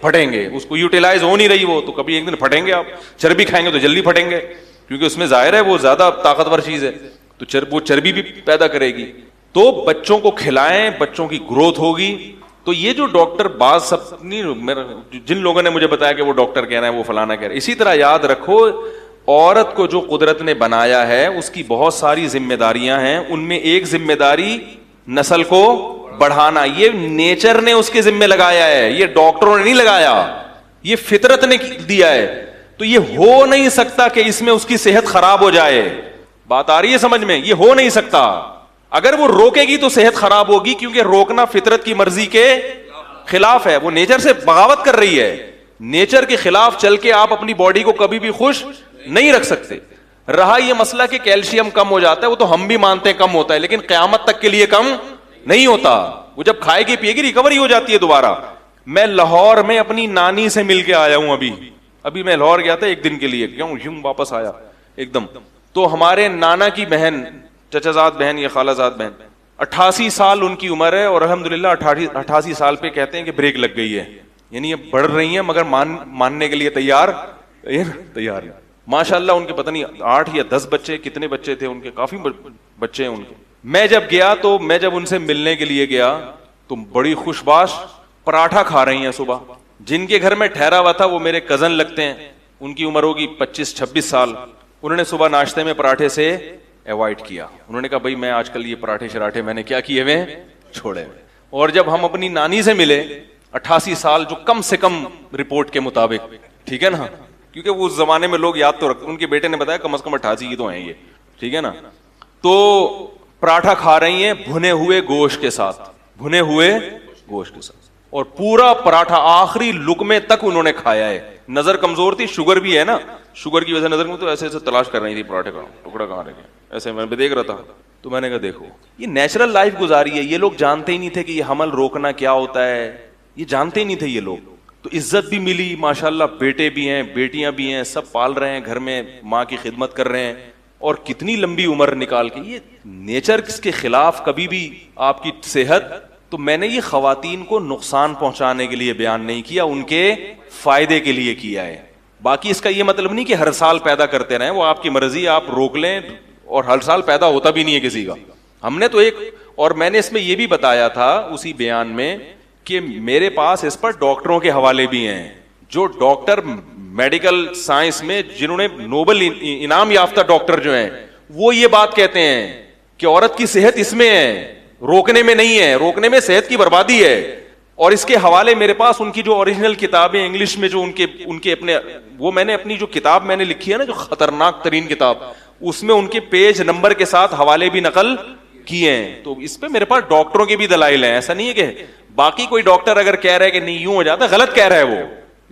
پھٹیں گے, اس کو یوٹیلائز ہو نہیں رہی وہ, تو کبھی ایک دن پھٹیں گے آپ. چربی کھائیں گے تو جلدی پھٹیں گے, کیونکہ اس میں ظاہر ہے وہ زیادہ طاقتور چیز ہے, تو وہ چربی بھی پیدا کرے گی. تو بچوں کو کھلائیں, بچوں کی گروتھ ہوگی. تو یہ جو ڈاکٹر بعض سب جن لوگوں نے مجھے بتایا کہ وہ ڈاکٹر کہہ رہے ہیں وہ فلانا کہہ رہے ہیں, اسی طرح یاد رکھو عورت کو جو قدرت نے بنایا ہے اس کی بہت ساری ذمہ داریاں ہیں. ان میں ایک ذمہ داری نسل کو بڑھانا, یہ نیچر نے اس کے ذمہ لگایا ہے, یہ ڈاکٹروں نے نہیں لگایا, یہ فطرت نے دیا ہے. تو یہ ہو نہیں سکتا کہ اس میں اس کی صحت خراب ہو جائے. بات آ رہی ہے سمجھ میں؟ یہ ہو نہیں سکتا. اگر وہ روکے گی تو صحت خراب ہوگی, کیونکہ روکنا فطرت کی مرضی کے خلاف ہے, وہ نیچر سے بغاوت کر رہی ہے. نیچر کے خلاف چل کے آپ اپنی باڈی کو کبھی بھی خوش نہیں رکھ سکتے. رہا یہ مسئلہ کہ کیلشیم کم ہو جاتا ہے, وہ تو ہم بھی مانتے ہیں کم ہوتا ہے, لیکن قیامت تک کے لیے کم نہیں ہوتا. وہ جب کھائے گی پیے گی ریکوری ہو جاتی ہے دوبارہ. میں لاہور میں اپنی نانی سے مل کے آیا ہوں, ابھی میں لاہور گیا تھا 1 دن کے لیے, کیوں یوں واپس آیا ایک دم. تو ہمارے نانا کی بہن, چچا زاد بہن یا خالہ زاد بہن, 88 سال ان کی عمر ہے, اور الحمدللہ 88 سال پہ کہتے ہیں کہ بریک لگ گئی ہے. یعنی یہ بڑھ رہی ہیں مگر ماننے کے لیے تیار نہیں. ماشاء اللہ ان کے پتہ نہیں 8 یا 10 بچے, کتنے بچے تھے ان کے, کافی بچے ہیں ان کے. میں جب ان سے ملنے کے لیے گیا تو بڑی خوش باش پراٹھا کھا رہی ہیں صبح. جن کے گھر میں ٹھہرا ہوا تھا وہ میرے کزن لگتے ہیں, ان کی عمر ہوگی 25-26 سال. انہوں نے صبح ناشتے میں پراٹھے سے ایوائڈ کیا. انہوں نے کہا بھائی میں آج کل یہ پراٹھے شراٹھے میں نے کیا کیے ہوئے, چھوڑے ہوئے. اور جب ہم اپنی نانی سے ملے 88 سال, جو کم سے کم رپورٹ کے مطابق, ٹھیک ہے نا, کیونکہ وہ اس زمانے میں لوگ یاد تو رکھتے, ان کے بیٹے نے بتایا کم از کم 88 کی تو ہیں یہ, ٹھیک ہے نا. تو پراٹھا کھا رہی ہیں بھنے ہوئے گوشت کے ساتھ, اور پورا پراٹھا آخری لقمے تک انہوں نے کھایا ہے. نظر کمزور تھی, شوگر بھی ہے نا, شوگر کی وجہ سے نظر میں, تو ایسے ایسے تلاش کر رہی تھی پراٹھے کا ٹکڑا کہاں رہ گیا, ایسے میں دیکھ رہا تھا. تو میں نے کہا دیکھو یہ نیچرل لائف گزاری ہے. یہ لوگ جانتے ہی نہیں تھے کہ یہ حمل روکنا کیا ہوتا ہے, یہ جانتے ہی نہیں تھے یہ لوگ. تو عزت بھی ملی ماشاءاللہ, بیٹے بھی ہیں بیٹیاں بھی ہیں, سب پال رہے ہیں گھر میں, ماں کی خدمت کر رہے ہیں, اور کتنی لمبی عمر نکال کے. یہ نیچر کے خلاف کبھی بھی آپ کی صحت. تو میں نے یہ خواتین کو نقصان پہنچانے کے لیے بیان نہیں کیا, ان کے فائدے کے لیے کیا ہے. باقی اس کا یہ مطلب نہیں کہ ہر سال پیدا کرتے رہیں, وہ آپ کی مرضی, آپ روک لیں, اور ہر سال پیدا ہوتا بھی نہیں ہے کسی کا. ہم نے تو اور میں نے اس میں یہ بھی بتایا تھا اسی بیان میں کہ میرے پاس اس پر ڈاکٹروں کے حوالے بھی ہیں, جو ڈاکٹر میڈیکل سائنس میں جنہوں نے نوبل انعام یافتہ ڈاکٹر جو ہیں, وہ یہ بات کہتے ہیں کہ عورت کی صحت اس میں ہے, روکنے میں نہیں ہے, روکنے میں صحت کی بربادی ہے. اور اس کے حوالے میرے پاس ان کی جو اوریجنل کتابیں انگلش میں, جو ان کے اپنے, وہ میں نے اپنی جو کتاب میں نے لکھی ہے نا, جو خطرناک ترین کتاب, اس میں ان کے پیج نمبر کے ساتھ حوالے بھی نقل کیے ہیں. تو اس پہ میرے پاس ڈاکٹروں کے بھی دلائل ہیں. ایسا نہیں ہے کہ باقی کوئی ڈاکٹر اگر کہہ رہا ہے کہ نہیں یوں ہو جاتا, غلط کہہ رہا ہے وہ.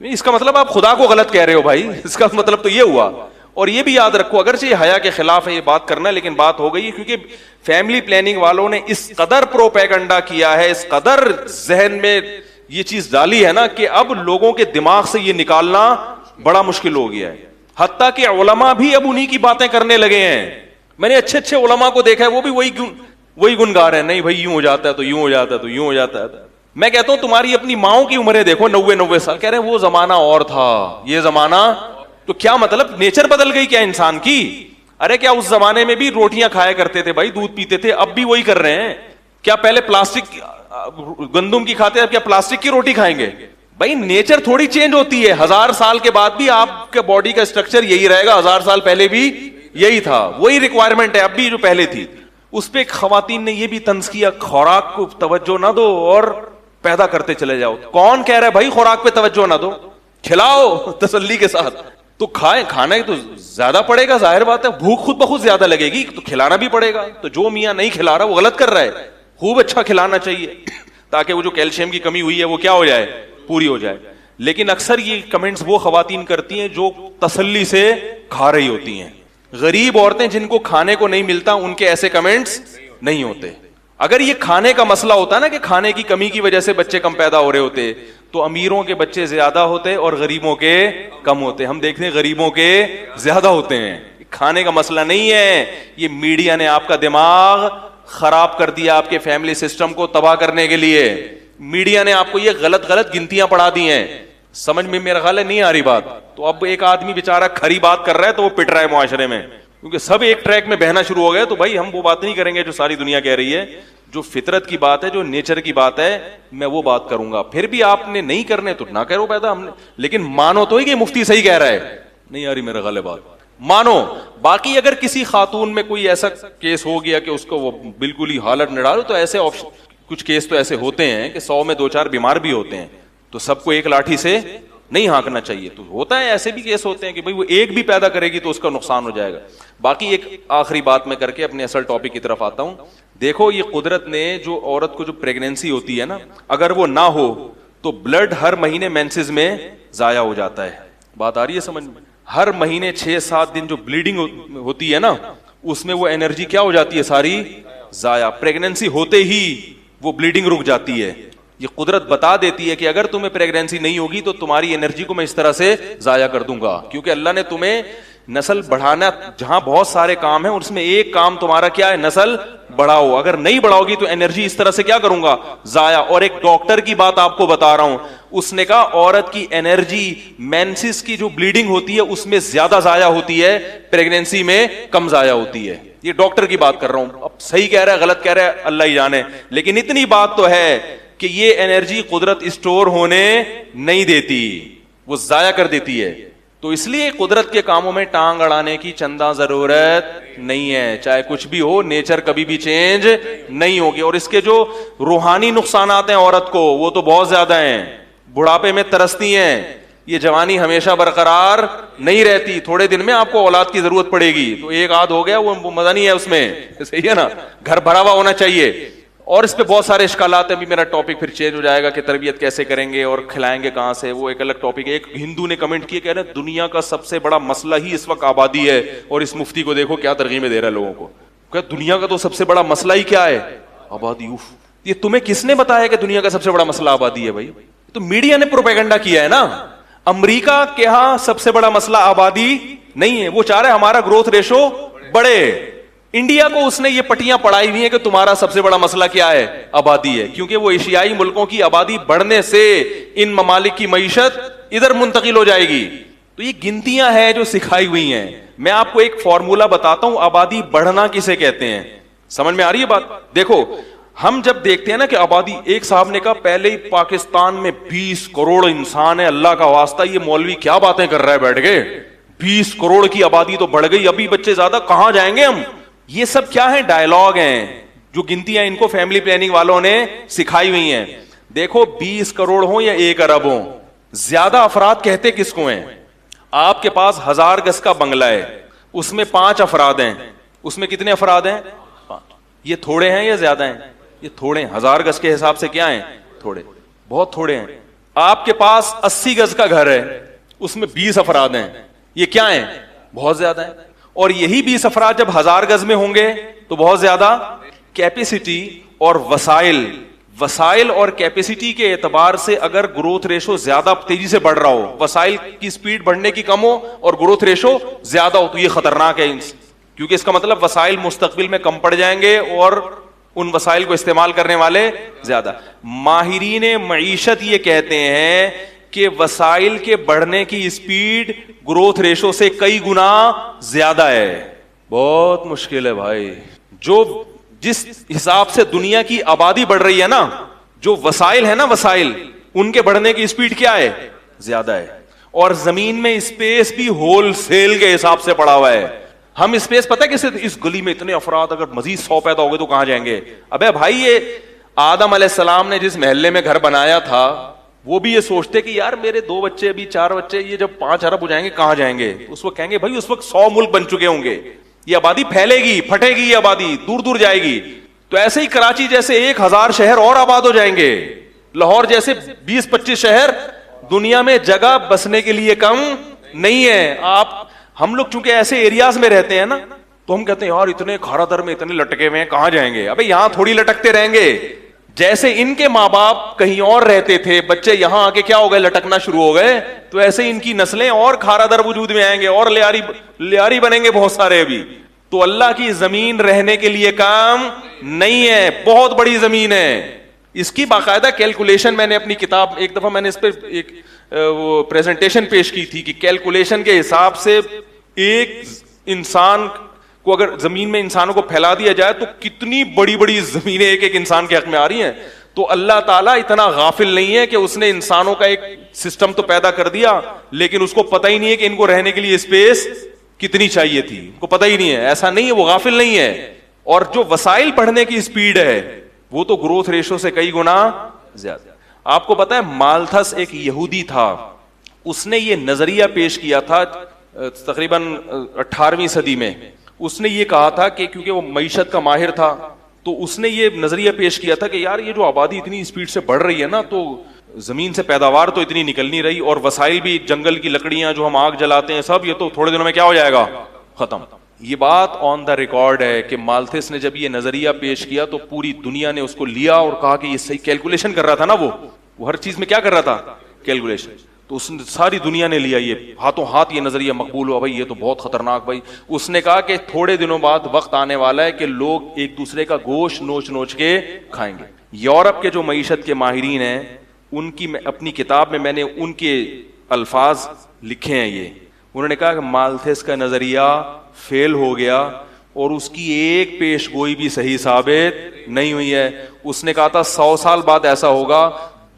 اس کا مطلب آپ خدا کو غلط کہہ رہے ہو بھائی, اس کا مطلب تو یہ ہوا. اور یہ بھی یاد رکھو, اگرچہ یہ حیا کے خلاف ہے یہ بات کرنا, لیکن بات ہو گئی, کیونکہ فیملی پلاننگ والوں نے اس قدر پروپیگنڈا کیا ہے, اس قدر ذہن میں یہ چیز ڈالی ہے نا, کہ اب لوگوں کے دماغ سے یہ نکالنا بڑا مشکل ہو گیا ہے. حتیٰ کہ علماء بھی اب انہی کی باتیں کرنے لگے ہیں. میں نے اچھے اچھے علماء کو دیکھا ہے, وہ بھی وہی گن گا رہے ہیں, نہیں بھائی یوں ہو جاتا ہے تو یوں ہو جاتا ہے تو یوں ہو جاتا ہے. میں کہتا ہوں تمہاری اپنی ماؤں کی عمریں دیکھو, 90 سال, کہہ رہے ہیں وہ زمانہ اور تھا, یہ زمانہ. تو کیا مطلب نیچر بدل گئی کیا انسان کی؟ ارے کیا اس زمانے میں بھی روٹیاں کھایا کرتے تھے بھائی, دودھ پیتے تھے, اب بھی وہی کر رہے ہیں. کیا پہلے پلاسٹک گندم کی کھاتے, اب کیا پلاسٹک کی روٹی کھائیں گے؟ بھائی نیچر تھوڑی چینج ہوتی ہے, 1000 سال کے بعد بھی آپ کے باڈی کا اسٹرکچر یہی رہے گا, 1000 سال پہلے بھی یہی تھا, وہی ریکوائرمنٹ ہے اب بھی جو پہلے تھی. اس پہ خواتین نے یہ بھی طنز کیا, خوراک کو توجہ نہ دو اور پیدا کرتے چلے جاؤ. کون کہہ رہا ہے بھائی خوراک پہ توجہ نہ دو, کھلاؤ تسلی کے ساتھ. تو کھائیں, کھانا تو زیادہ پڑے گا, ظاہر بات ہے, بھوک خود بخود زیادہ لگے گی تو کھلانا بھی پڑے گا. تو جو میاں نہیں کھلا رہا وہ غلط کر رہا ہے, خوب اچھا کھلانا چاہیے تاکہ وہ جو کیلشیم کی کمی ہوئی ہے وہ کیا ہو جائے, پوری ہو جائے. لیکن اکثر یہ کمنٹس وہ خواتین کرتی ہیں جو تسلی سے کھا رہی ہوتی ہیں. غریب عورتیں جن کو کھانے کو نہیں ملتا ان کے ایسے کمنٹس نہیں ہوتے. اگر یہ کھانے کا مسئلہ ہوتا نا کہ کھانے کی کمی کی وجہ سے بچے کم پیدا ہو رہے ہوتے, تو امیروں کے بچے زیادہ ہوتے اور غریبوں کے کم ہوتے. ہم دیکھتے ہیں غریبوں کے زیادہ ہوتے ہیں. کھانے کا مسئلہ نہیں ہے, یہ میڈیا نے آپ کا دماغ خراب کر دیا, آپ کے فیملی سسٹم کو تباہ کرنے کے لیے. میڈیا نے آپ کو یہ غلط گنتیاں پڑھا دی ہیں. سمجھ میں میرا خیال ہے نہیں آ رہی بات. تو اب ایک آدمی بیچارہ کھری بات کر رہا ہے تو وہ پٹ رہا ہے معاشرے میں, کیونکہ سب ایک ٹریک میں بہنا شروع ہو گئے. تو بھائی ہم وہ بات نہیں کریں گے جو ساری دنیا کہہ رہی ہے, جو فطرت کی بات ہے, جو نیچر کی بات ہے, میں وہ بات کروں گا. پھر بھی آپ نے نہیں کرنے تو نہ کرو پیدا, ہم نے, لیکن مانو تو ہی کہ مفتی صحیح کہہ رہا ہے. نہیں آ رہی میرا خیال ہے بات, مانو. باقی اگر کسی خاتون میں کوئی ایسا کیس ہو گیا کہ اس کو وہ بالکل ہی حالت نہ ڈالو, تو ایسے کچھ کیس تو ایسے ہوتے ہیں کہ 100 میں 2-4 بیمار بھی ہوتے ہیں, تو سب کو ایک لاٹھی سے نہیں ہانکنا چاہیے. تو ہوتا ہے, ایسے بھی کیس ہوتے ہیں کہ بھئی وہ ایک بھی پیدا کرے گی تو اس کا نقصان ہو جائے گا. باقی ایک آخری بات میں کر کے اپنے اصل ٹاپک کی طرف آتا ہوں. دیکھو یہ قدرت نے جو عورت کو جو پریگنینسی ہوتی ہے نا, اگر وہ نہ ہو تو بلڈ ہر مہینے مینسز میں ضائع ہو جاتا ہے. بات آ رہی ہے سمجھ میں؟ ہر مہینے 6-7 دن جو بلیڈنگ ہوتی ہے نا, اس میں وہ انرجی کیا ہو جاتی ہے ساری ضائع. پریگنینسی ہوتے ہی وہ بلیڈنگ رک جاتی ہے. یہ قدرت بتا دیتی ہے کہ اگر تمہیں پریگنینسی نہیں ہوگی تو تمہاری انرجی کو میں اس طرح سے ضائع کر دوں گا, کیونکہ اللہ نے تمہیں نسل بڑھانا, جہاں بہت سارے کام ہیں اس میں ایک کام تمہارا کیا ہے, نسل بڑھاؤ. اگر نہیں بڑھاؤ گی تو انرجی اس طرح سے کیا کروں گا, ضائع. اور ایک ڈاکٹر کی بات آپ کو بتا رہا ہوں, اس نے کہا عورت کی انرجی مینسس کی جو بلیڈنگ ہوتی ہے اس میں زیادہ ضائع ہوتی ہے, پریگنینسی میں کم ضائع ہوتی ہے. یہ ڈاکٹر کی بات کر رہا ہوں. اب صحیح کہہ رہا ہے غلط کہہ رہا ہے اللہ ہی جانے, لیکن اتنی بات تو ہے کہ یہ انرجی قدرت اسٹور ہونے نہیں دیتی, وہ ضائع کر دیتی ہے. تو اس لیے قدرت کے کاموں میں ٹانگ اڑانے کی چندہ ضرورت نہیں ہے. چاہے کچھ بھی ہو, نیچر کبھی بھی چینج نہیں ہوگی. اور اس کے جو روحانی نقصانات ہیں عورت کو, وہ تو بہت زیادہ ہیں. بڑھاپے میں ترستی ہیں, یہ جوانی ہمیشہ برقرار نہیں رہتی. تھوڑے دن میں آپ کو اولاد کی ضرورت پڑے گی, تو ایک آدھ ہو گیا وہ مزہ نہیں ہے اس میں, صحیح ہے نا, گھر بھرا ہوا ہونا چاہیے. اور اس پہ بہت سارے اشکالات ہیں. ابھی میرا ٹاپک پھر چینج ہو جائے گا کہ تربیت کیسے کریں گے اور کھلائیں گے کہاں سے, وہ ایک الگ ٹاپک ہے. ایک ہندو نے کمنٹ کیا, کہہ رہے دنیا کا سب سے بڑا مسئلہ ہی اس وقت آبادی ہے, اور اس مفتی کو دیکھو کیا ترغیبیں دے رہا ہے لوگوں کو. کہ دنیا کا تو سب سے بڑا مسئلہ ہی کیا ہے, آبادی. یہ تمہیں کس نے بتایا کہ دنیا کا سب سے بڑا مسئلہ آبادی ہے؟ بھائی تو میڈیا نے پروپیگنڈا کیا ہے نا. امریکہ کے ہاں سب سے بڑا مسئلہ آبادی نہیں ہے, وہ چاہ رہے ہمارا گروتھ ریشو بڑھے. انڈیا کو اس نے یہ پٹیاں پڑھائی ہوئی ہیں کہ تمہارا سب سے بڑا مسئلہ کیا ہے, آبادی ہے, کیونکہ وہ ایشیائی ملکوں کی آبادی بڑھنے سے ان ممالک کی معیشت ادھر منتقل ہو جائے گی. تو یہ گنتیاں ہیں جو سکھائی ہوئی ہیں. میں آپ کو ایک فارمولا بتاتا ہوں, آبادی بڑھنا کسے کہتے ہیں, سمجھ میں آ رہی ہے بات؟ دیکھو ہم جب دیکھتے ہیں نا کہ آبادی, ایک صاحب نے کہا پہلے ہی پاکستان میں 20 کروڑ انسان ہے, اللہ کا واسطہ یہ مولوی کیا باتیں کر رہا ہے بیٹھ کے, 20 کروڑ کی آبادی تو بڑھ گئی, ابھی بچے زیادہ کہاں جائیں گے ہم. یہ سب کیا ہے, ڈائلاگ ہیں, جو گنتیاں ان کو فیملی پلاننگ والوں نے سکھائی ہوئی ہیں. دیکھو 20 کروڑ ہوں یا 1 ارب ہوں, زیادہ افراد کہتے کس کو ہیں؟ آپ کے پاس 1000 گز کا بنگلہ ہے, اس میں 5 افراد ہیں, اس میں کتنے افراد ہیں؟ یہ تھوڑے ہیں یا زیادہ ہیں؟ یہ تھوڑے ہیں. 1000 گز کے حساب سے کیا ہیں؟ تھوڑے, بہت تھوڑے ہیں. آپ کے پاس 80 گز کا گھر ہے, اس میں 20 افراد ہیں, یہ کیا ہیں؟ بہت زیادہ ہیں. اور یہی 20 افراد جب 1000 گز میں ہوں گے تو بہت زیادہ. کیپیسٹی اور وسائل وسائل اور کیپیسٹی کے اعتبار سے اگر گروتھ ریشو زیادہ تیزی سے بڑھ رہا ہو, وسائل کی سپیڈ بڑھنے کی کم ہو اور گروتھ ریشو زیادہ ہو, تو یہ خطرناک ہے, کیونکہ اس کا مطلب وسائل مستقبل میں کم پڑ جائیں گے اور ان وسائل کو استعمال کرنے والے زیادہ. ماہرین معیشت یہ کہتے ہیں کہ وسائل کے بڑھنے کی سپیڈ گروتھ ریشو سے کئی گنا زیادہ ہے. بہت مشکل ہے بھائی. جو جس حساب سے دنیا کی آبادی بڑھ رہی ہے نا, جو وسائل ہے نا, وسائل ان کے بڑھنے کی سپیڈ کیا ہے, زیادہ ہے. اور زمین میں اسپیس بھی ہول سیل کے حساب سے پڑا ہوا ہے. ہم اسپیس پتہ ہے کیسے, اس گلی میں اتنے افراد اگر مزید 100 پیدا ہو گئے تو کہاں جائیں گے. ابے بھائی یہ آدم علیہ السلام نے جس محلے میں گھر بنایا تھا وہ بھی یہ سوچتے کہ یار میرے 2 بچے ابھی 4 بچے, یہ جب 5 ارب ہو جائیں گے کہاں جائیں گے. اس وقت کہیں گے بھائی اس وقت 100 ملک بن چکے ہوں گے, یہ آبادی پھیلے گی, پھٹے گی, یہ آبادی دور دور جائے گی. تو ایسے ہی کراچی جیسے 1000 شہر اور آباد ہو جائیں گے, لاہور جیسے 20-25 شہر. دنیا میں جگہ بسنے کے لیے کم نہیں ہے. ہم لوگ چونکہ ایسے ایریاز میں رہتے ہیں نا, تو ہم کہتے ہیں یار اتنے کھارا در میں اتنے لٹکے ہوئے ہیں کہاں جائیں گے. ابے یہاں تھوڑی لٹکتے رہیں گے. جیسے ان کے ماں باپ کہیں اور رہتے تھے, بچے یہاں آ کے کیا ہو گئے, لٹکنا شروع ہو گئے, تو ایسے ان کی نسلیں اور کھارا در وجود میں آئیں گے اور لیاری بنیں گے بہت سارے ابھی. تو اللہ کی زمین رہنے کے لیے کام نہیں ہے, بہت بڑی زمین ہے. اس کی باقاعدہ کیلکولیشن میں نے اپنی کتاب, ایک دفعہ میں نے اس پہ ایک وہ پریزنٹیشن پیش کی تھی کہ کیلکولیشن کے حساب سے ایک انسان کو اگر زمین میں انسانوں کو پھیلا دیا جائے تو کتنی بڑی بڑی زمینیں ایک ایک انسان کے حق میں آ رہی ہیں. تو اللہ تعالیٰ اتنا غافل نہیں ہے کہ اس نے انسانوں کا ایک سسٹم تو پیدا کر دیا, لیکن اس کو پتہ ہی نہیں ہے کہ ان کو رہنے کے لیے اسپیس کتنی چاہیے تھی, کو پتہ ہی نہیں ہے. ایسا نہیں ہے, وہ غافل نہیں ہے. اور جو وسائل بڑھنے کی سپیڈ ہے وہ تو گروتھ ریشو سے کئی گنا زیادہ. آپ کو پتا ہے مالتھس ایک یہودی تھا, اس نے یہ نظریہ پیش کیا تھا تقریباً 18ویں صدی میں. اس نے یہ کہا تھا کہ کیونکہ وہ معیشت کا ماہر تھا, تو اس نے یہ نظریہ پیش کیا تھا کہ یار یہ جو آبادی اتنی اسپیڈ سے بڑھ رہی ہے نا, تو زمین سے پیداوار تو اتنی نکل نہیں رہی, اور وسائل بھی, جنگل کی لکڑیاں جو ہم آگ جلاتے ہیں سب, یہ تو تھوڑے دنوں میں کیا ہو جائے گا, ختم. یہ بات آن دا ریکارڈ ہے کہ مالتھس نے جب یہ نظریہ پیش کیا تو پوری دنیا نے اس کو لیا اور کہا کہ یہ صحیح کیلکولیشن کر رہا تھا نا, وہ ہر چیز میں کیا کر رہا تھا, کیلکولیشن. تو اس نے ساری دنیا نے لیا, یہ ہاتھوں ہاتھ یہ نظریہ مقبول ہوا, بھائی یہ تو بہت خطرناک. بھائی اس نے کہا کہ تھوڑے دنوں بعد وقت آنے والا ہے کہ لوگ ایک دوسرے کا گوشت نوچ نوچ کے کھائیں گے. یورپ کے جو معیشت کے ماہرین ہیں, ان کی اپنی کتاب میں میں نے ان کے الفاظ لکھے ہیں. یہ انہوں نے کہا کہ مالتھس کا نظریہ فیل ہو گیا اور اس کی ایک پیش گوئی بھی صحیح ثابت نہیں ہوئی ہے. اس نے کہا تھا 100 سال بعد ایسا ہوگا,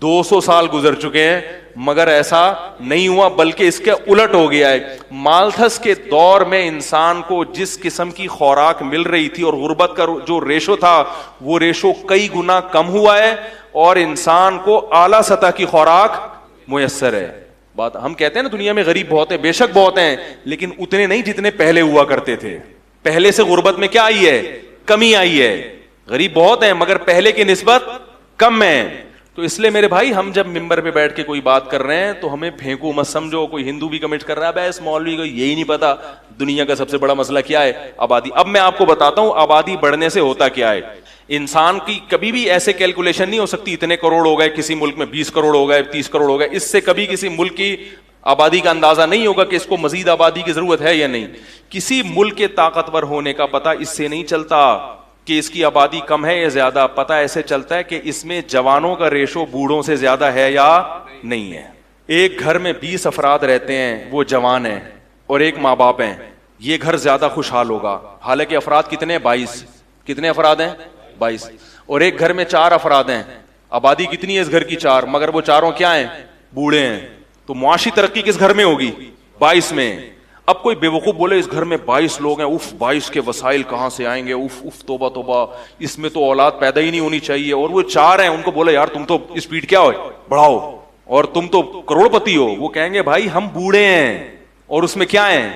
200 سال گزر چکے ہیں مگر ایسا نہیں ہوا, بلکہ اس کے الٹ ہو گیا ہے. مالتھس کے دور میں انسان کو جس قسم کی خوراک مل رہی تھی اور غربت کا جو ریشو تھا وہ ریشو کئی گنا کم ہوا ہے, اور انسان کو اعلیٰ سطح کی خوراک میسر ہے. بات ہم کہتے ہیں نا دنیا میں غریب بہت ہیں, بے شک بہت ہیں, لیکن اتنے نہیں جتنے پہلے ہوا کرتے تھے. پہلے سے غربت میں کیا آئی ہے, کمی آئی ہے. غریب بہت ہیں مگر پہلے کی نسبت کم ہیں. تو اس لیے میرے بھائی ہم جب ممبر پہ بیٹھ کے کوئی بات کر رہے ہیں تو ہمیں پھینکو مت سمجھو. کوئی ہندو بھی کمنٹ کر رہا ہے بھائی اس مولوی کو یہی نہیں پتا دنیا کا سب سے بڑا مسئلہ کیا ہے, آبادی. اب میں آپ کو بتاتا ہوں آبادی بڑھنے سے ہوتا کیا ہے. انسان کی کبھی بھی ایسے کیلکولیشن نہیں ہو سکتی اتنے کروڑ ہو گئے, کسی ملک میں 20 کروڑ ہو گئے, 30 کروڑ ہو گئے, اس سے کبھی کسی ملک کی آبادی کا اندازہ نہیں ہوگا کہ اس کو مزید آبادی کی ضرورت ہے یا نہیں. کسی ملک کے طاقتور ہونے کا پتہ اس سے نہیں چلتا کہ اس کی آبادی کم ہے یا زیادہ. پتہ ایسے چلتا ہے کہ اس میں جوانوں کا ریشو بوڑھوں سے زیادہ ہے یا نہیں ہے. ایک گھر میں 20 افراد رہتے ہیں, وہ جوان ہیں اور ایک ماں باپ ہیں, یہ گھر زیادہ خوشحال ہوگا. حالانکہ افراد کتنے, 22. کتنے افراد ہیں, 22. اور ایک گھر میں 4 افراد ہیں, آبادی کتنی ہے اس گھر کی, 4, مگر وہ چاروں کیا ہیں, بوڑھے ہیں. تو معاشی ترقی کس گھر میں ہوگی, 22 میں. اب کوئی بے وقوف بولے اس گھر میں 22 لوگ ہیں, اف 22 کے وسائل کہاں سے آئیں گے, اف اف توبہ توبہ, اس میں تو اولاد پیدا ہی نہیں ہونی چاہیے. اور وہ 4 ہیں, ان کو بولے یار تم تو اسپیڈ کیا ہو بڑھاؤ اور تم تو کروڑ پتی ہو. وہ کہیں گے بھائی ہم بوڑھے ہیں اور اس میں کیا ہیں,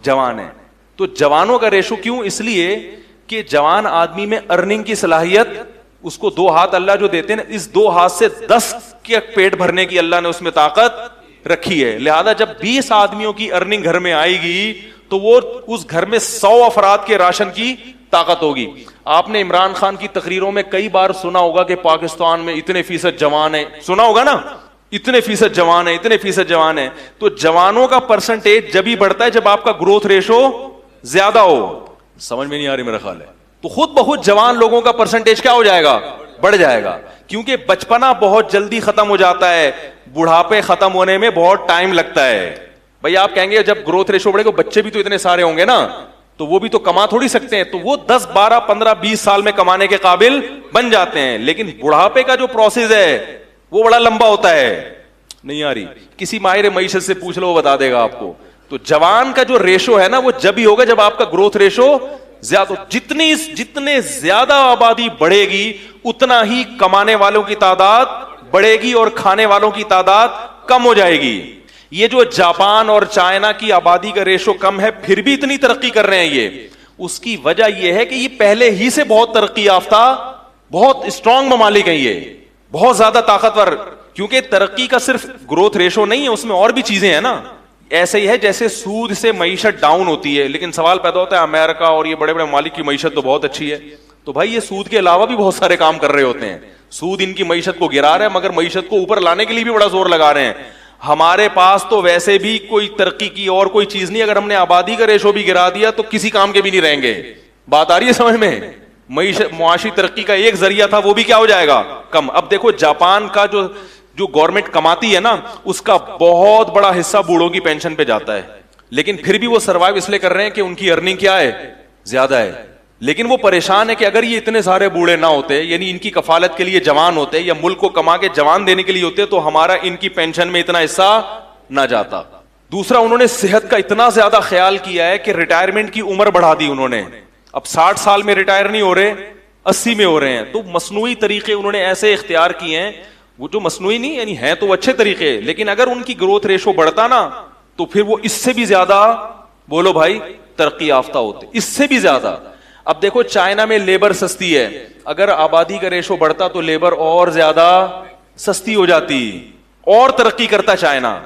جوان ہیں. تو جوانوں کا ریشو کیوں, اس لیے کہ جوان آدمی میں ارننگ کی صلاحیت, اس کو 2 ہاتھ اللہ جو دیتے ہیں نا, اس 2 ہاتھ سے 10 کے پیٹ بھرنے کی اللہ نے اس میں طاقت رکھی ہے. لہذا جب 20 آدمیوں کی ارننگ گھر میں آئے گی تو وہ اس گھر میں 100 افراد کے راشن کی طاقت ہوگی. آپ نے عمران خان کی تقریروں میں کئی بار سنا ہوگا کہ پاکستان میں اتنے فیصد جوان ہیں, سنا ہوگا نا, اتنے فیصد جوان ہیں, اتنے فیصد جوان ہیں. تو جوانوں کا پرسنٹیج جب ہی بڑھتا ہے جب آپ کا گروتھ ریشو زیادہ ہو. سمجھ میں نہیں آ رہی میرا خیال ہے. تو خود بخود جوان لوگوں کا پرسنٹیج کیا ہو جائے گا, بڑھ جائے گا, کیونکہ بچپنا بہت جلدی ختم ہو جاتا ہے, بڑھاپے ختم ہونے میں بہت ٹائم لگتا ہے. بھائی آپ کہیں گے جب گروتھ ریشو بڑھے گا بچے بھی تو اتنے سارے ہوں گے نا, تو وہ بھی تو کما تھوڑی سکتے ہیں, تو وہ 10 12 15 20 سال میں کمانے کے قابل بن جاتے ہیں. لیکن بڑھاپے کا جو پروسیس ہے وہ بڑا لمبا ہوتا ہے. نہیں آ رہی, کسی ماہر معیشت سے پوچھ لو وہ بتا دے گا آپ کو. تو جوان کا جو ریشو ہے نا وہ جب ہی ہوگا جب آپ کا گروتھ ریشو زیادہ. جتنے زیادہ آبادی بڑھے گی اتنا ہی کمانے والوں کی تعداد بڑھے گی اور کھانے والوں کی تعداد کم ہو جائے گی. یہ جو جاپان اور چائنا کی آبادی کا ریشو کم ہے پھر بھی اتنی ترقی کر رہے ہیں, یہ اس کی وجہ یہ ہے کہ یہ پہلے ہی سے بہت ترقی یافتہ, بہت اسٹرانگ ممالک ہیں, یہ بہت زیادہ طاقتور. کیونکہ ترقی کا صرف گروتھ ریشو نہیں ہے, اس میں اور بھی چیزیں ہیں نا. ایسے ہی ہے جیسے سود سے معیشت ڈاؤن ہوتی ہے, لیکن سوال پیدا ہوتا ہے امریکہ اور یہ بڑے بڑے ممالک کی معیشت تو بہت اچھی ہے. تو بھائی یہ سود کے علاوہ بھی بہت سارے کام کر رہے ہوتے ہیں. سود ان کی معیشت کو گرا رہا ہے مگر معیشت کو اوپر لانے کے لیے بھی بڑا زور لگا رہے ہیں. ہمارے پاس تو ویسے بھی کوئی ترقی کی اور کوئی چیز نہیں, اگر ہم نے آبادی کا ریشو بھی گرا دیا تو کسی کام کے بھی نہیں رہیں گے. بات آ رہی ہے سمجھ میں؟ معاشی ترقی کا ایک ذریعہ تھا وہ بھی کیا ہو جائے گا, کم. اب دیکھو جاپان کا جو گورنمنٹ کماتی ہے نا اس کا بہت بڑا حصہ بوڑھوں کی پینشن پہ جاتا ہے, لیکن پھر بھی وہ سروائیو اس لیے کر رہے ہیں کہ ان کی ارننگ کیا ہے, زیادہ ہے. لیکن وہ پریشان ہے کہ اگر یہ اتنے سارے بوڑھے نہ ہوتے, یعنی ان کی کفالت کے لیے جوان ہوتے یا ملک کو کما کے جوان دینے کے لیے ہوتے, تو ہمارا ان کی پینشن میں اتنا حصہ نہ جاتا. دوسرا, انہوں نے صحت کا اتنا زیادہ خیال کیا ہے کہ ریٹائرمنٹ کی عمر بڑھا دی انہوں نے. اب 60 سال میں ریٹائر نہیں ہو رہے, 80 میں ہو رہے ہیں. تو مصنوعی طریقے انہوں نے ایسے اختیار کیے ہیں, وہ جو مصنوعی نہیں یعنی ہیں تو اچھے طریقے, لیکن اگر ان کی گروتھ ریشو بڑھتا نا تو پھر وہ اس سے بھی زیادہ, بولو بھائی, ترقی یافتہ ہوتے, اس سے بھی زیادہ. اب دیکھو چائنا میں لیبر سستی ہے, اگر آبادی کا ریشو بڑھتا تو لیبر اور زیادہ سستی ہو جاتی, اور ترقی کرتا چائنا.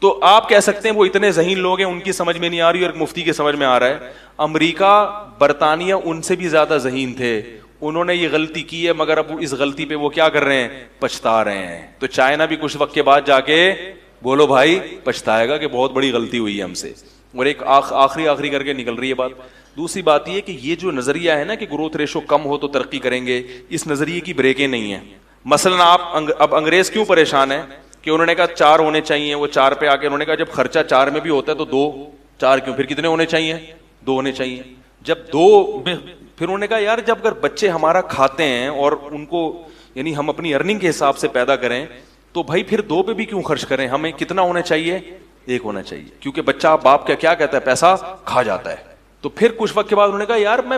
تو آپ کہہ سکتے ہیں وہ اتنے ذہین لوگ ہیں, ان کی سمجھ میں نہیں آ رہی اور مفتی کے سمجھ میں آ رہا ہے. امریکہ برطانیہ ان سے بھی زیادہ ذہین تھے, انہوں نے یہ غلطی کی ہے مگر اب اس غلطی پہ وہ کیا کر رہے ہیں, پچھتا رہے ہیں. تو چائنا بھی کچھ وقت کے بعد جا کے بولو بھائی پچھتائے گا کہ بہت بڑی غلطی ہوئی ہے ہم سے. اور ایک آخری کر کے نکل رہی ہے بات. دوسری بات یہ کہ یہ جو نظریہ ہے نا کہ گروتھ ریشو کم ہو تو ترقی کریں گے, اس نظریے کی بریکیں نہیں ہیں. مثلا آپ اب انگریز کیوں پریشان ہیں کہ انہوں نے کہا 4 ہونے چاہیے, وہ 4 پہ آ کے انہوں نے کہا جب خرچہ 4 میں بھی ہوتا ہے تو 2, 4 کیوں, پھر کتنے ہونے چاہیے, 2 ہونے چاہیے. جب 2, پھر انہوں نے کہا یار جب اگر بچے ہمارا کھاتے ہیں اور ان کو یعنی ہم اپنی ارننگ کے حساب سے پیدا کریں تو بھائی پھر 2 پہ بھی کیوں خرچ کریں, ہمیں کتنا ہونا چاہیے, 1 ہونا چاہیے. کیونکہ بچہ باپ کا کیا کہتا ہے, پیسہ کھا جاتا ہے. تو پھر کچھ وقت کے بعد انہوں نے کہا یار میں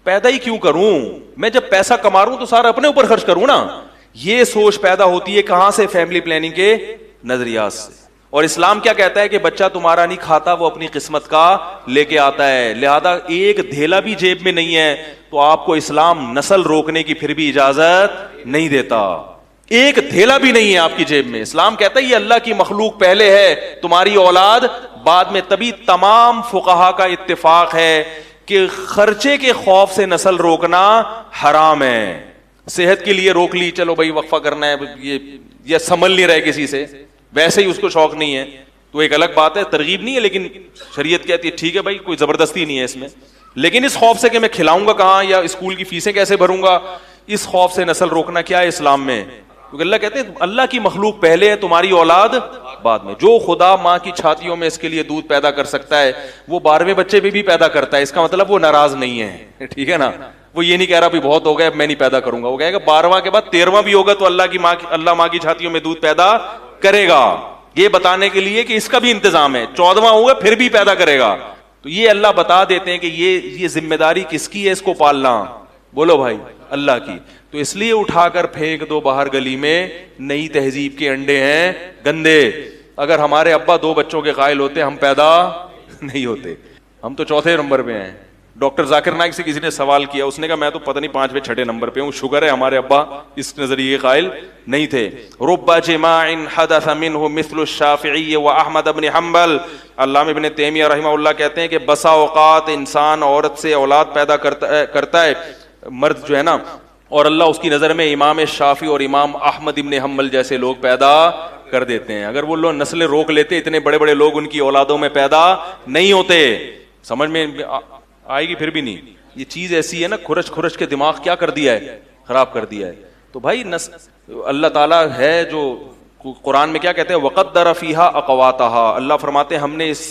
پیدا ہی کیوں کروں, میں جب پیسہ کما رہا ہوں تو سارا اپنے اوپر خرچ کروں نا. یہ سوچ پیدا ہوتی ہے کہاں سے, فیملی پلاننگ کے نظریات سے. اور اسلام کیا کہتا ہے کہ بچہ تمہارا نہیں کھاتا, وہ اپنی قسمت کا لے کے آتا ہے, لہذا ایک دھیلا بھی جیب میں نہیں ہے تو آپ کو اسلام نسل روکنے کی پھر بھی اجازت نہیں دیتا. ایک دھیلا بھی نہیں ہے آپ کی جیب میں. اسلام کہتا ہے یہ اللہ کی مخلوق پہلے ہے, تمہاری اولاد بعد میں. تبھی تمام فقہا کا اتفاق ہے کہ خرچے کے خوف سے نسل روکنا حرام ہے. صحت کے لیے روک لی, چلو بھائی وقفہ کرنا ہے, یہ سنبھل نہیں رہے کسی سے, ویسے ہی اس کو شوق نہیں ہے تو ایک الگ بات ہے, ترغیب نہیں ہے, لیکن شریعت کہتی ہے ٹھیک ہے بھائی کوئی زبردستی نہیں ہے اس میں. لیکن اس خوف سے کہ میں کھلاؤں گا کہاں یا اسکول کی فیسیں کیسے بھروں گا, اس خوف سے نسل روکنا کیا ہے اسلام میں. کیونکہ اللہ کہتے ہیں اللہ کی مخلوق پہلے ہے, تمہاری اولاد بعد میں. جو خدا ماں کی چھاتیوں میں اس کے لیے دودھ پیدا کر سکتا ہے وہ 12ویں بچے پہ بھی پیدا کرتا ہے. اس کا مطلب وہ ناراض نہیں ہے, ٹھیک ہے نا. وہ یہ نہیں کہہ رہا بہت ہو گیا اب میں نہیں پیدا کروں گا, وہ کہے گا 12واں کے بعد 13واں بھی ہوگا تو اللہ ماں کی چھاتیوں میں دودھ پیدا کرے گا, یہ بتانے کے لیے کہ اس کا بھی انتظام ہے. 14واں ہوگا پھر بھی پیدا کرے گا. تو یہ اللہ بتا دیتے ہیں کہ یہ ذمہ داری کس کی ہے اس کو پالنا, بولو بھائی اللہ کی. تو اس لیے اٹھا کر پھینک دو باہر گلی میں, نئی تہذیب کے انڈے ہیں گندے. اگر ہمارے ابا 2 بچوں کے قائل ہوتے ہم پیدا نہیں ہوتے, ہم تو 4تھے نمبر پہ ہیں. ڈاکٹر ذاکر نائک سے کسی نے سوال کیا, اس نے کہا میں تو پتہ نہیں 5ویں 6 نمبر پہ ہوں, شکر ہے ہمارے ابا اس نظریے قائل نہیں تھے. رب جماع حدث منه مثل الشافعی و احمد بن حنبل. علامہ ابن تیمیہ رحمہ اللہ کہتے ہیں کہ بسا اوقات انسان عورت سے اولاد پیدا کرتا ہے مرد جو ہے نا, اور اللہ اس کی نظر میں امام شافعی اور امام احمد ابن حنبل جیسے لوگ پیدا کر دیتے ہیں. اگر وہ لوگ نسلیں روک لیتے, اتنے بڑے بڑے لوگ ان کی اولادوں میں پیدا نہیں ہوتے. سمجھ میں آئے گی پھر بھی نہیں. یہ چیز ایسی ہے نا, کھرچ کھرچ کے دماغ کیا کر دیا ہے, خراب کر دیا ہے. تو بھائی اللہ تعالیٰ ہے جو قرآن میں کیا کہتے ہیں, وقدر فیہا اقواتہا. اللہ فرماتے ہیں ہم نے اس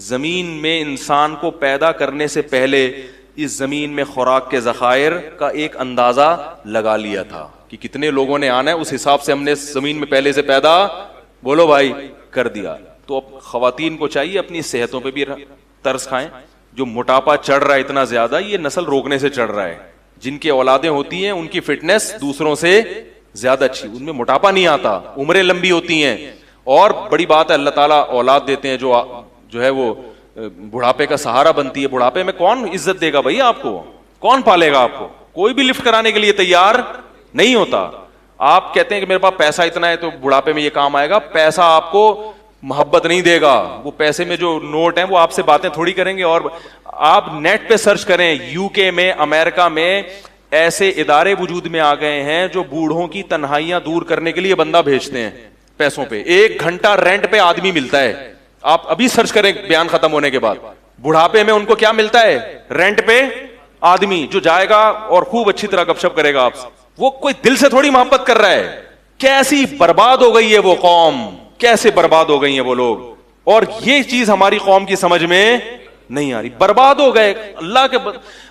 زمین میں انسان کو پیدا کرنے سے پہلے اس زمین میں خوراک کے ذخائر کا ایک اندازہ لگا لیا تھا کہ کتنے لوگوں نے آنا ہے, اس حساب سے ہم نے زمین میں پہلے سے پیدا, بولو بھائی, کر دیا. تو اب خواتین کو چاہیے اپنی صحتوں پہ بھی ترس کھائیں. جو موٹاپا چڑھ رہا ہے اتنا زیادہ, یہ نسل روکنے سے چڑھ رہا ہے. جن کی اولادیں ہوتی ہیں ان کی فٹنس دوسروں سے زیادہ اچھی, ان میں موٹاپا نہیں آتا, عمریں لمبی ہوتی ہیں. اور بڑی بات ہے اللہ تعالیٰ اولاد دیتے ہیں جو ہے وہ بڑھاپے کا سہارا بنتی ہے. بڑھاپے میں کون عزت دے گا بھائی آپ کو, کون پالے گا آپ کو؟ کوئی بھی لفٹ کرانے کے لیے تیار نہیں ہوتا. آپ کہتے ہیں کہ میرے پاس پیسہ اتنا ہے تو بڑھاپے میں یہ کام آئے گا. پیسہ آپ کو محبت نہیں دے گا. وہ پیسے میں جو نوٹ ہیں وہ آپ سے باتیں تھوڑی کریں گے. اور آپ نیٹ پہ سرچ کریں, یو کے میں, امریکہ میں ایسے ادارے وجود میں آ گئے ہیں جو بوڑھوں کی تنہائیاں دور کرنے کے لیے بندہ بھیجتے ہیں پیسوں پہ. 1 گھنٹہ رینٹ پہ آدمی ملتا ہے. آپ ابھی سرچ کریں بیان ختم ہونے کے بعد, بڑھاپے میں ان کو کیا ملتا ہے, رینٹ پہ آدمی جو جائے گا اور خوب اچھی طرح گپ شپ کرے گا آپ سے. وہ کوئی دل سے تھوڑی محبت کر رہا ہے. کیسی برباد ہو گئی ہے وہ قوم, کیسے برباد ہو گئی ہیں وہ لوگ. اور یہ چیز ہماری قوم کی سمجھ میں نہیں آ رہی. برباد ہو گئے اللہ کے.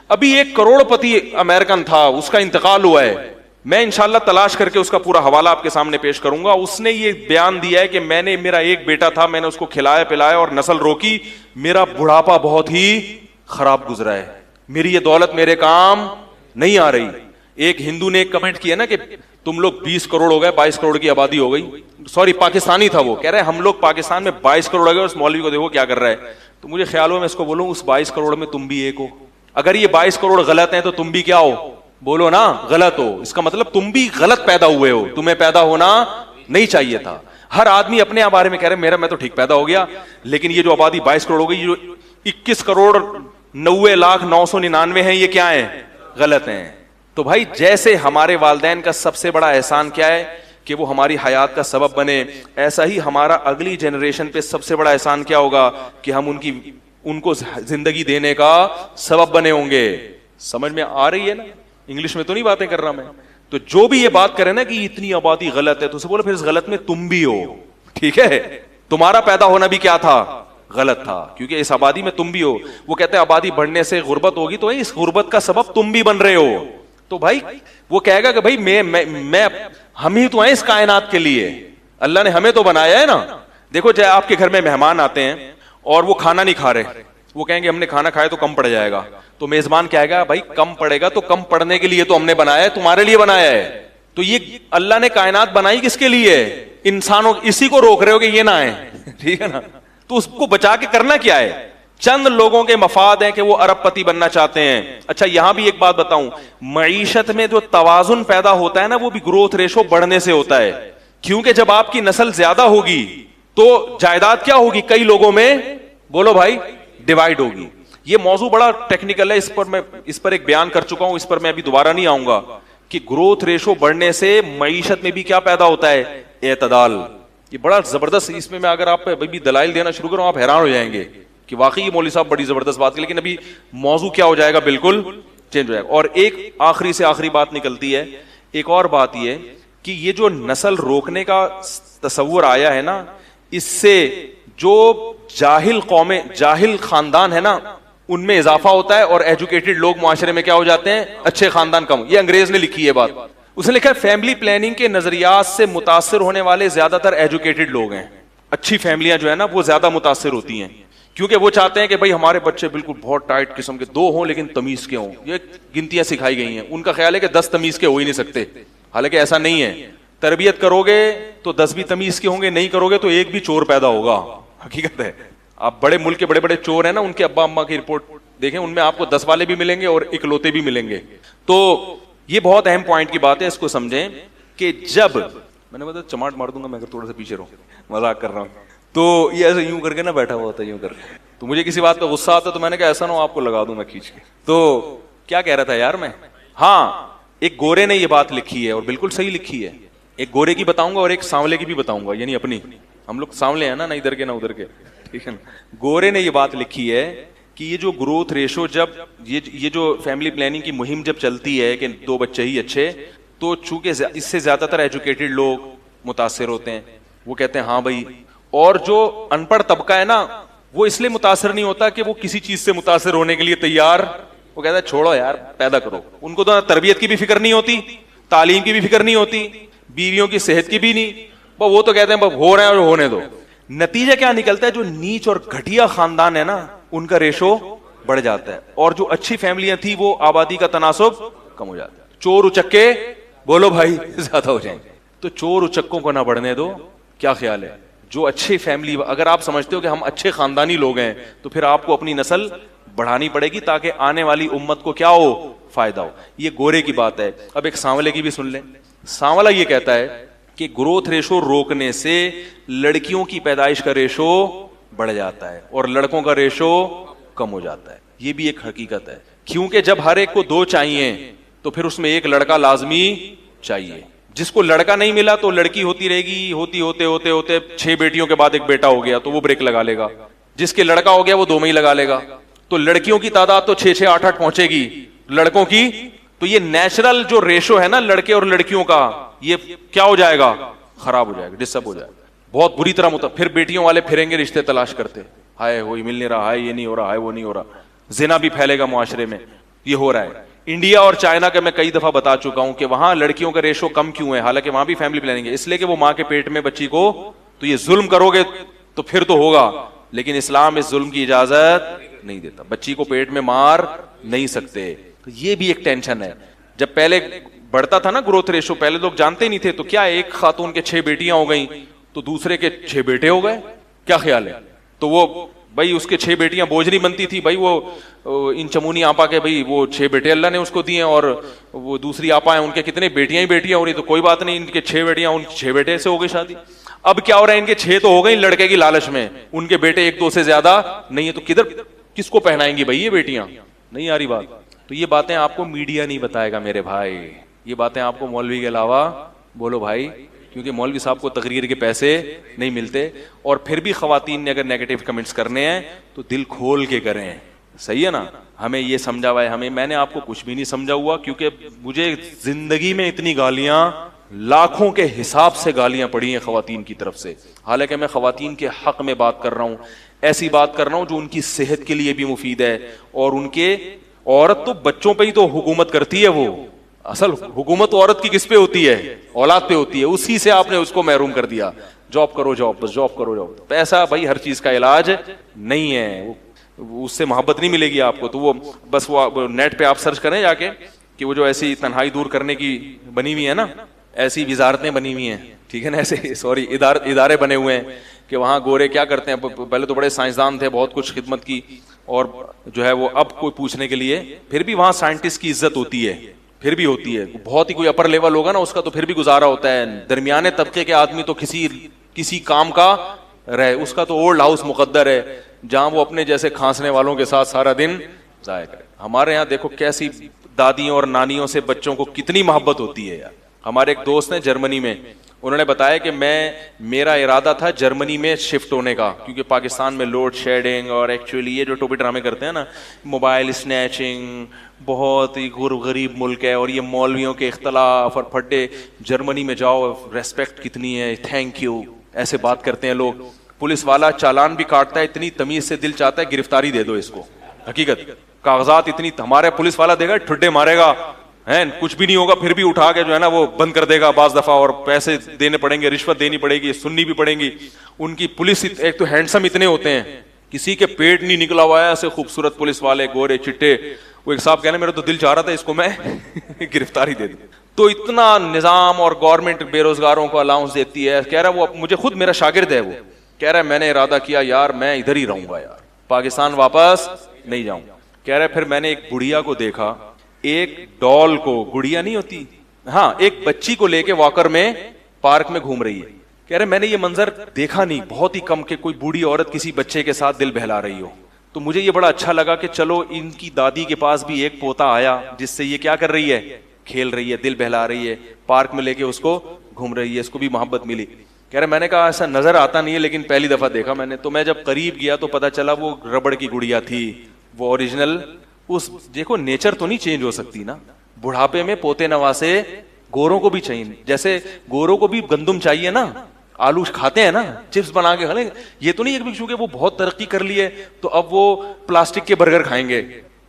ابھی 1 کروڑ پتی امریکن تھا, اس کا انتقال ہوا ہے. میں انشاءاللہ تلاش کر کے اس کا پورا حوالہ آپ کے سامنے پیش کروں گا. اس نے یہ بیان دیا ہے کہ میرا ایک بیٹا تھا, میں نے اس کو کھلایا پلایا اور نسل روکی, میرا بڑھاپا بہت ہی خراب گزرا ہے, میری یہ دولت میرے کام نہیں آ رہی. ایک ہندو نے ایک کمنٹ کیا نا کہ تم لوگ 20 کروڑ ہو گئے, 22 کروڑ کی آبادی ہو گئی. سوری پاکستانی تھا وہ, کہہ رہے ہم لوگ پاکستان میں 22 کروڑ ہو گئے, اس مولوی کو دیکھو کیا کر رہا ہے. تو مجھے خیال ہوا میں اس کو بولوں اس 22 کروڑ میں تم بھی ایک ہو. اگر یہ 22 کروڑ غلط ہیں تو تم بھی کیا ہو, بولو نا, غلط ہو. اس کا مطلب تم بھی غلط پیدا ہوئے ہو, تمہیں پیدا ہونا نہیں چاہیے تھا. ہر آدمی اپنے بارے میں کہہ رہے میں تو ٹھیک پیدا ہو گیا, لیکن یہ جو آبادی 22 کروڑ ہو گئی, جو 21 کروڑ 90,999 ہیں, یہ کیا ہیں, غلط ہیں. تو بھائی جیسے ہمارے والدین کا سب سے بڑا احسان کیا ہے کہ وہ ہماری حیات کا سبب بنے, ایسا ہی ہمارا اگلی جنریشن پہ سب سے بڑا احسان کیا ہوگا کہ ہم ان کو زندگی دینے کا سبب بنے ہوں گے. سمجھ میں آ رہی ہے نا, انگلش میں تو نہیں باتیں کر رہا میں. تو جو بھی یہ بات کرے نا کہ اتنی آبادی غلط ہے, تو اسے بولو پھر اس غلط میں تم بھی ہو. ٹھیک ہے, تمہارا پیدا ہونا بھی کیا تھا, غلط تھا, کیونکہ اس آبادی میں تم بھی ہو. وہ کہتے ہیں آبادی بڑھنے سے غربت ہوگی, تو اس غربت کا سبب تم بھی بن رہے ہو. تو بھائی وہ کہے گا کہ بھائی میں ہم ہی تو ہیں اس کائنات کے لیے, اللہ نے ہمیں تو بنایا ہے نا. دیکھو جب آپ کے گھر میں مہمان آتے ہیں اور وہ کھانا نہیں کھا رہے, وہ کہیں گے ہم نے کھانا کھایا تو کم پڑ جائے گا, تو میزبان کہے گا بھائی کم پڑے گا تو کم پڑنے کے لیے تو ہم نے بنایا ہے, تمہارے لیے بنایا ہے. تو یہ اللہ نے کائنات بنائی کس کے لیے, انسانوں, اسی کو روک رہے ہو کہ یہ نہ آئے. ٹھیک ہے نا, تو اس کو بچا کے کرنا کیا ہے, چند لوگوں کے مفاد ہیں کہ وہ ارب پتی بننا چاہتے ہیں. اچھا یہاں بھی ایک بات بتاؤں, معیشت میں جو توازن پیدا ہوتا ہے نا, وہ بھی گروتھ ریشو بڑھنے سے ہوتا ہے. کیونکہ جب آپ کی نسل زیادہ ہوگی تو جائیداد کیا ہوگی, کئی لوگوں میں, بولو بھائی, ڈیوائڈ ہوگی. یہ موضوع بڑا ٹیکنیکل ہے, اس پر ایک بیان کر چکا ہوں, اس پر میں ابھی دوبارہ نہیں آؤں گا کہ گروتھ ریشو بڑھنے سے معیشت میں بھی کیا پیدا ہوتا ہے, اعتدال. یہ بڑا زبردست, اس میں اگر آپ ابھی دلائل دینا شروع کروں آپ حیران ہو جائیں گے کہ واقعی یہ مولوی صاحب بڑی زبردست بات کی, لیکن ابھی موضوع کیا ہو جائے گا, بالکل چینج ہو جائے گا. اور ایک آخری سے آخری بات نکلتی ہے, ایک اور بات یہ کہ یہ جو نسل روکنے کا تصور آیا ہے نا, اس سے جو جاہل خاندان ہے نا ان میں اضافہ ہوتا ہے, اور ایجوکیٹڈ لوگ معاشرے میں کیا ہو جاتے ہیں, اچھے خاندان کم. یہ انگریز نے لکھی ہے بات, اس نے لکھا ہے فیملی پلاننگ کے نظریات سے متاثر ہونے والے زیادہ تر ایجوکیٹڈ لوگ ہیں. اچھی فیملیاں جو ہے نا وہ زیادہ متاثر ہوتی ہیں, کیونکہ وہ چاہتے ہیں کہ بھائی ہمارے بچے بالکل بہت ٹائٹ قسم کے 2 ہوں لیکن تمیز کے ہوں. یہ گنتیاں سکھائی گئی ہیں, ان کا خیال ہے کہ 10 تمیز کے ہو ہی نہیں سکتے, حالانکہ ایسا نہیں ہے. تربیت کرو گے تو 10 بھی تمیز کے ہوں گے, نہیں کرو گے تو ایک بھی چور پیدا ہوگا. حقیقت ہے, آپ بڑے ملک کے بڑے بڑے چور ہیں نا, ان کے ابا اما کی رپورٹ دیکھیں ان میں آپ کو 10 والے بھی ملیں گے اور اکلوتے بھی ملیں گے. تو یہ بہت اہم پوائنٹ کی بات ہے, اس کو سمجھیں کہ جب میں نے بتا چماٹ مار دوں گا میں اگر تھوڑا سا پیچھے رہوں, مذاق کر رہا ہوں, تو یہ ایسے یوں کر کے نا بیٹھا ہوا ہوتا ہے یوں کر کے, تو مجھے کسی بات پہ غصہ آتا تو میں نے کہا ایسا نہ ہو آپ کو لگا دوں میں کھینچ کے. تو کیا کہہ رہا تھا یار میں, ہاں ایک گورے نے یہ بات لکھی ہے اور بالکل صحیح لکھی ہے. ایک گورے کی بتاؤں گا اور ایک سانولے کی بھی بتاؤں گا, یعنی اپنی, ہم لوگ سانولے ہیں نا, نہ ادھر کے نہ ادھر کے, ٹھیک ہے نا. گورے نے یہ بات لکھی ہے کہ یہ جو گروتھ ریشو, جب یہ جو فیملی پلاننگ کی مہم جب چلتی ہے کہ 2 بچے ہی اچھے, تو چونکہ اس سے زیادہ تر ایجوکیٹڈ لوگ متاثر ہوتے ہیں, وہ کہتے ہیں ہاں بھائی, اور جو ان پڑھ طبقہ ہے نا وہ اس لیے متاثر نہیں ہوتا کہ وہ کسی چیز سے متاثر ہونے کے لیے تیار, وہ کہتا ہے چھوڑو یار پیدا کرو. ان کو تو تربیت کی بھی فکر نہیں ہوتی, تعلیم کی بھی فکر نہیں ہوتی, بیویوں کی صحت کی بھی نہیں, وہ تو کہتے ہیں ہو رہے ہیں اور ہونے دو. نتیجہ کیا نکلتا ہے, جو نیچ اور گھٹیا خاندان ہے نا ان کا ریشو بڑھ جاتا ہے, اور جو اچھی فیملیاں تھی وہ آبادی کا تناسب کم ہو جاتا ہے. چور اچکے بولو بھائی زیادہ ہو جائیں گے, تو چور اچکوں کو نہ بڑھنے دو. کیا خیال ہے, جو اچھی فیملی, اگر آپ سمجھتے ہو کہ ہم اچھے خاندانی لوگ ہیں تو پھر آپ کو اپنی نسل بڑھانی پڑے گی تاکہ آنے والی امت کو کیا ہو, فائدہ ہو. یہ گورے کی بات ہے. اب ایک سانولے کی بھی سن لیں. سانولا یہ کہتا ہے کہ گروتھ ریشو روکنے سے لڑکیوں کی پیدائش کا ریشو بڑھ جاتا ہے اور لڑکوں کا ریشو کم ہو جاتا ہے. یہ بھی ایک حقیقت ہے, کیونکہ جب ہر ایک کو 2 چاہیے تو پھر اس میں ایک لڑکا لازمی چاہیے. جس کو لڑکا نہیں ملا تو لڑکی ہوتی رہے گی, ہوتے ہوتے 6 بیٹیوں کے بعد ایک بیٹا ہو گیا تو وہ بریک لگا لے گا. جس کے لڑکا ہو گیا وہ 2 میں ہی لگا لے گا. تو لڑکیوں کی تعداد تو 6 8 پہنچے گی, لڑکوں کی تو یہ نیچرل جو ریشو ہے نا لڑکے اور لڑکیوں کا, یہ کیا ہو جائے گا, خراب ہو جائے گا, ڈسٹرب ہو جائے گا بہت بری طرح. پھر بیٹیوں والے پھریں گے رشتے تلاش کرتے, ہائے وہی مل نہیں رہا, ہائے یہ نہیں ہو رہا, ہائے وہ نہیں ہو رہا. زنا بھی پھیلے گا معاشرے میں, یہ ہو رہا ہے. انڈیا اور چائنا کا میں کئی دفعہ بتا چکا ہوں کہ وہاں لڑکیوں کا ریشو کم کیوں ہے, حالانکہ وہاں بھی فیملی پلاننگ ہے, اس لیے کہ وہ ماں کے پیٹ میں بچی کو, تو یہ ظلم کرو گے تو پھر تو ہوگا, لیکن اسلام اس ظلم کی اجازت نہیں دیتا. بچی کو پیٹ میں مار نہیں سکتے. تو یہ بھی ایک ٹینشن ہے. جب پہلے بڑھتا تھا نا گروتھ ریشو, پہلے لوگ جانتے نہیں تھے, تو کیا ایک خاتون کے 6 بیٹیاں ہو گئیں تو دوسرے کے 6 بیٹے ہو گئے, کیا خیال ہے. تو وہ بھائی اس کے 6 بیٹیاں بوجھ نہیں بنتی تھی, بھائی وہ ان چمونی آپا کے بھائی وہ 6 بیٹے اللہ نے اس کو دیے, اور وہ دوسری آپا ہیں ان کے کتنے بیٹیاں ہی بیٹیاں ہو رہی, تو کوئی بات نہیں, ان کے 6 بیٹیاں, ان 6 بیٹے سے ہو گئی شادی. اب کیا ہو رہا ہے, ان کے 6 تو ہو گئی لڑکے کی لالچ میں, ان کے بیٹے 1 2 سے زیادہ نہیں ہے, تو کس کو پہنائیں گی بھائی یہ بیٹیاں, نہیں آ رہی بات. تو یہ باتیں آپ کو میڈیا نہیں بتائے گا میرے بھائی, یہ باتیں آپ کو مولوی کے علاوہ, بولو بھائی, کیونکہ مولوی صاحب کو تقریر کے پیسے نہیں ملتے. اور پھر بھی خواتین نے اگر نیگیٹو کمنٹس کرنے ہیں تو دل کھول کے کریں, صحیح ہے نا. ہمیں یہ سمجھا ہوا ہے, میں نے آپ کو کچھ بھی نہیں سمجھا ہوا, کیونکہ مجھے زندگی میں اتنی گالیاں, لاکھوں کے حساب سے گالیاں پڑی ہیں خواتین کی طرف سے, حالانکہ میں خواتین کے حق میں بات کر رہا ہوں, ایسی بات کر رہا ہوں جو ان کی صحت کے لیے بھی مفید ہے. اور ان کے, عورت تو بچوں پہ ہی تو حکومت کرتی ہے, وہ اصل حکومت عورت کی کس پہ ہوتی ہے, اولاد پہ ہوتی ہے. اسی سے آپ نے اس کو محروم کر دیا, جاب کرو جاب, بس جاب کرو جاب. پیسہ بھائی ہر چیز کا علاج نہیں ہے, اس سے محبت نہیں ملے گی آپ کو. تو وہ بس وہ نیٹ پہ آپ سرچ کریں جا کے کہ وہ جو ایسی تنہائی دور کرنے کی بنی ہوئی ہے نا, ایسی وزارتیں بنی ہوئی ہیں, ٹھیک ہے نا, ایسے سوری ادارے بنے ہوئے ہیں کہ وہاں گورے کیا کرتے ہیں. پہلے تو بڑے سائنسدان تھے, بہت کچھ خدمت کی, اور جو ہے وہ اب کوئی پوچھنے کے لیے, پھر بھی وہاں سائنٹسٹ کی عزت ہوتی ہے, پھر بھی ہوتی ہے. بہت ہی کوئی اپر لیول ہوگا نا اس کا تو پھر بھی گزارا ہوتا ہے. درمیانے طبقے کے آدمی تو کسی کام کا رہے, اس کا تو اولڈ ہاؤس مقدر ہے, جہاں وہ اپنے جیسے کھانسنے والوں کے ساتھ سارا دن ضائع کرے. ہمارے یہاں دیکھو کیسی دادیوں اور نانیوں سے بچوں کو کتنی محبت ہوتی ہے یار. ہمارے ایک دوست ہیں جرمنی میں, انہوں نے بتایا کہ میرا ارادہ تھا جرمنی میں شفٹ ہونے کا, کیونکہ پاکستان میں لوڈ شیڈنگ اور ایکچولی یہ جو ٹوپی ڈرامے کرتے ہیں نا, موبائل اسنیچنگ, بہت ہی غریب ملک ہے, اور یہ مولویوں کے اختلاف اور پھڈے. جرمنی میں جاؤ, ریسپیکٹ کتنی ہے, تھینک یو, ایسے بات کرتے ہیں لوگ. پولیس والا چالان بھی کاٹتا ہے, اتنی تمیز سے دل چاہتا ہے گرفتاری دے دو اس کو. حقیقت کاغذات اتنی, ہمارے پولیس والا دے گا ٹھڈے مارے گا, کچھ بھی نہیں ہوگا, پھر بھی اٹھا کے جو ہے نا وہ بند کر دے گا بعض دفعہ, اور پیسے دینے پڑیں گے, رشوت دینی پڑے گی, سننی بھی پڑیں گی. ان کی پولیس ایک تو ہینڈسم اتنے ہوتے ہیں, کسی کے پیٹ نہیں نکلا ہوا ہے, ایسے خوبصورت پولیس والے, گورے چٹے. وہ ایک صاحب کہنے میرا تو دل چاہ رہا تھا اس کو میں گرفتاری دے دوں. تو اتنا نظام اور گورنمنٹ بے روزگاروں کو الاؤنس دیتی ہے. کہہ رہا وہ مجھے خود میرا شاگرد ہے, وہ کہہ رہا ہے میں نے ارادہ کیا یار میں ادھر ہی رہوں گا یار, پاکستان واپس نہیں جاؤں. کہہ رہے پھر میں نے ایک بڑھیا کو دیکھا, ایک ڈال کو, گڑیا نہیں ہوتی, ہاں, ایک بچی کو لے کے واکر میں پارک میں گھوم رہی ہے. کہہ رہے میں نے یہ منظر دیکھا نہیں, بہت ہی کم, کہ کوئی بوڑھی عورت کسی بچے کے ساتھ دل بہلا رہی ہو. تو مجھے یہ بڑا اچھا لگا کہ چلو ان کی دادی کے پاس بھی ایک پوتا آیا جس سے یہ کیا کر رہی ہے, کھیل رہی ہے, دل بہلا رہی ہے, پارک میں لے کے اس کو گھوم رہی ہے, اس کو بھی محبت ملی. کہہ رہے میں نے کہا ایسا نظر آتا نہیں ہے, لیکن پہلی دفعہ دیکھا میں نے. تو میں جب قریب گیا تو پتا چلا وہ ربڑ کی گڑیا تھی, وہ اوریجنل. اس دیکھو نیچر تو نہیں چینج ہو سکتی نا, بڑھاپے میں پوتے نواسے گوروں کو بھی چاہیے, جیسے گوروں کو بھی گندم چاہیے نا, آلو کھاتے ہیں نا, چپس بنا کے کھا لیں. یہ تو نہیں ہے چونکہ وہ بہت ترقی کر لی ہے تو اب وہ پلاسٹک کے برگر کھائیں گے.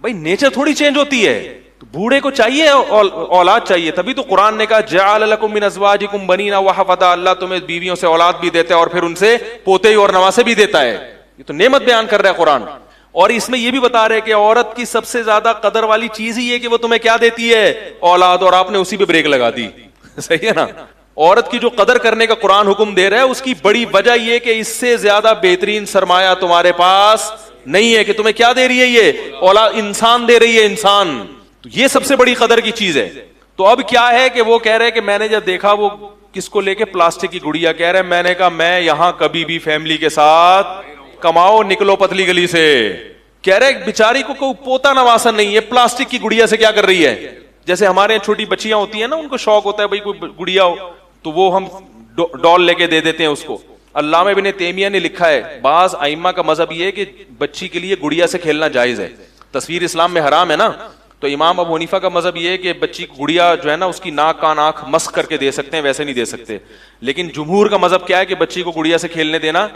بھائی نیچر تھوڑی چینج ہوتی ہے, تو بوڑھے کو چاہیے اولاد چاہیے. تبھی تو قرآن نے کہا جعل لکم من ازواجکم بنینا وحفدا, اللہ تمہیں بیویوں سے اولاد بھی دیتا ہے اور پھر ان سے پوتے اور نواسے بھی دیتا ہے. یہ تو نعمت بیان کر رہا ہے قرآن. اور اس میں یہ بھی بتا رہے کہ عورت کی سب سے زیادہ قدر والی چیز ہی ہے کہ وہ تمہیں کیا دیتی ہے, اولاد, اور آپ نے اسی پہ بریک لگا دی. صحیح ہے نا. عورت کی جو قدر کرنے کا قرآن حکم دے رہا ہے اس کی بڑی وجہ یہ کہ اس سے زیادہ بہترین سرمایہ تمہارے پاس نہیں ہے, کہ تمہیں کیا دے رہی ہے, یہ اولاد, انسان دے رہی ہے, انسان. تو یہ سب سے بڑی قدر کی چیز ہے. تو اب کیا ہے کہ وہ کہہ رہے کہ میں نے جب دیکھا وہ کس کو لے کے, پلاسٹک کی گڑیا. کہہ رہے میں نے کہا میں یہاں کبھی بھی فیملی کے ساتھ, کماؤ نکلو پتلی گلی سے. کہہ رہے بیچاری کو کوئی پوتا نواسا نہیں ہے, پلاسٹک کی گڑیا سے کیا کر رہی ہے. جیسے ہمارے یہاں چھوٹی بچیاں ہوتی ہیں نا, ان کو شوق ہوتا ہے بھائی کوئی گڑیا ہو تو وہ ہم ڈال لے کے دے دیتے ہیں اس کو. علامہ ابن تیمیہ نے لکھا ہے بعض ائمہ کا مذہب یہ ہے کہ بچی کے لیے گڑیا سے کھیلنا جائز ہے, تصویر اسلام میں حرام ہے نا. تو امام ابو حنیفہ کا مذہب یہ ہے کہ بچی کو گڑیا جو ہے نا اس کی ناک کان آنکھ مسخ کر کے دے سکتے ہیں, ویسے نہیں دے سکتے. لیکن جمہور کا مذہب کیا ہے کہ بچی کو گڑیا سے کھیلنے دینا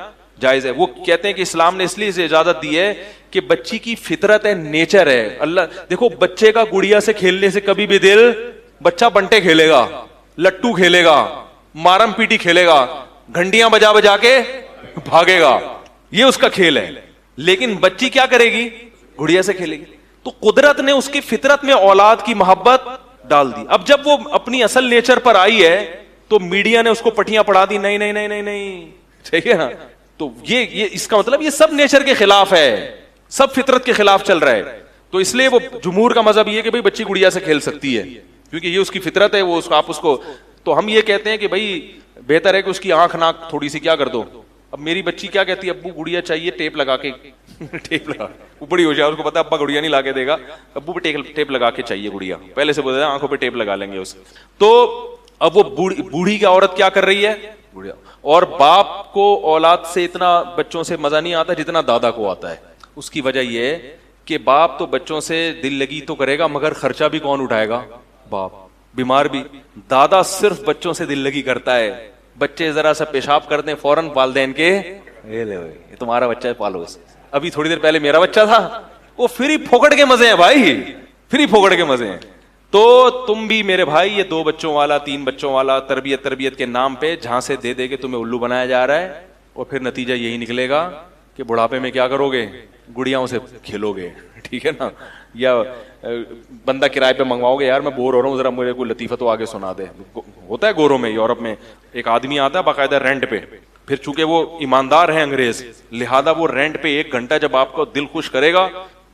جائز ہے. وہ کہتے ہیں کہ اسلام نے اس لیے اسے اجازت دی ہے کہ بچی کی فطرت ہے, نیچر ہے. اللہ دیکھو بچے کا گڑیا سے کھیلنے سے کبھی بھی دل, بچہ بنٹے کھیلے گا, لٹو کھیلے گا, مارم پیٹی کھیلے گا, گھنٹیاں بجا بجا کے بھاگے گا, یہ اس کا کھیل ہے. لیکن بچی کیا کرے گی, گڑیا سے کھیلے گی. تو قدرت نے اس کی فطرت میں اولاد کی محبت ڈال دی. اب جب وہ اپنی اصل نیچر پر آئی ہے تو میڈیا نے اس کو پٹیاں پڑھا دی, نہیں نہیں نہیں نہیں نہیں, ٹھیک ہے نا. تو یہ اس کا مطلب یہ سب نیچر کے خلاف ہے, سب فطرت کے خلاف چل رہا ہے. تو اس لیے وہ جمہور کا مذہب یہ کہ بھئی بچی گڑیا سے کھیل سکتی ہے کیونکہ یہ اس کی فطرت ہے, وہ اس کو آپ اس کو. تو ہم یہ کہتے ہیں کہ بھئی بہتر ہے کہ اس کی آنکھ ناک تھوڑی سی کیا کر دو. اب میری بچی کیا کہتی ہے, ابو گڑیا چاہیے, ٹیپ لگا کے, ٹیپ لگا, وہ بڑی ہو جائے, اس کو پتا ابا گڑیا نہیں لا کے دے گا, ابو پہ ٹیپ لگا کے چاہیے گڑیا, پہلے سے بولتے ہیں آنکھوں پہ ٹیپ لگا لیں گے اس. تو اب وہ بوڑھی کی عورت کیا کر رہی ہے, گڑیا. اور باپ کو اولاد سے اتنا بچوں سے مزہ نہیں آتا جتنا دادا کو آتا ہے. اس کی وجہ یہ ہے کہ باپ تو بچوں سے دل لگی تو کرے گا مگر خرچہ بھی کون اٹھائے گا, باپ, بیمار بھی. دادا صرف بچوں سے دل لگی کرتا ہے, بچے ذرا سا پیشاب کر دیں فوراً والدین کے, یہ تمہارا بچہ ہے پالو. ابھی تھوڑی دیر پہلے میرا بچہ تھا, وہ فری پھوکڑ کے مزے ہیں بھائی, فری پھوکڑ کے مزے ہیں. تو تم بھی میرے بھائی یہ 2 بچوں والا 3 بچوں والا تربیت کے نام پہ جھانسے دے دے کے تمہیں الو بنایا جا رہا ہے, اور پھر نتیجہ یہی نکلے گا کہ بڑھاپے میں کیا کرو گے, گڑیاؤں سے کھیلو گے, ٹھیک ہے نا. یا بندہ کرائے پہ منگواؤ گے, یار میں بور ہو رہا ہوں ذرا مجھے کوئی لطیفہ تو آگے سنا دے. ہوتا ہے گوروں میں, یورپ میں ایک آدمی آتا ہے باقاعدہ رینٹ پہ, پھر چونکہ وہ ایماندار ہیں انگریز, لہذا وہ رینٹ پہ 1 گھنٹہ جب آپ کو دل خوش کرے گا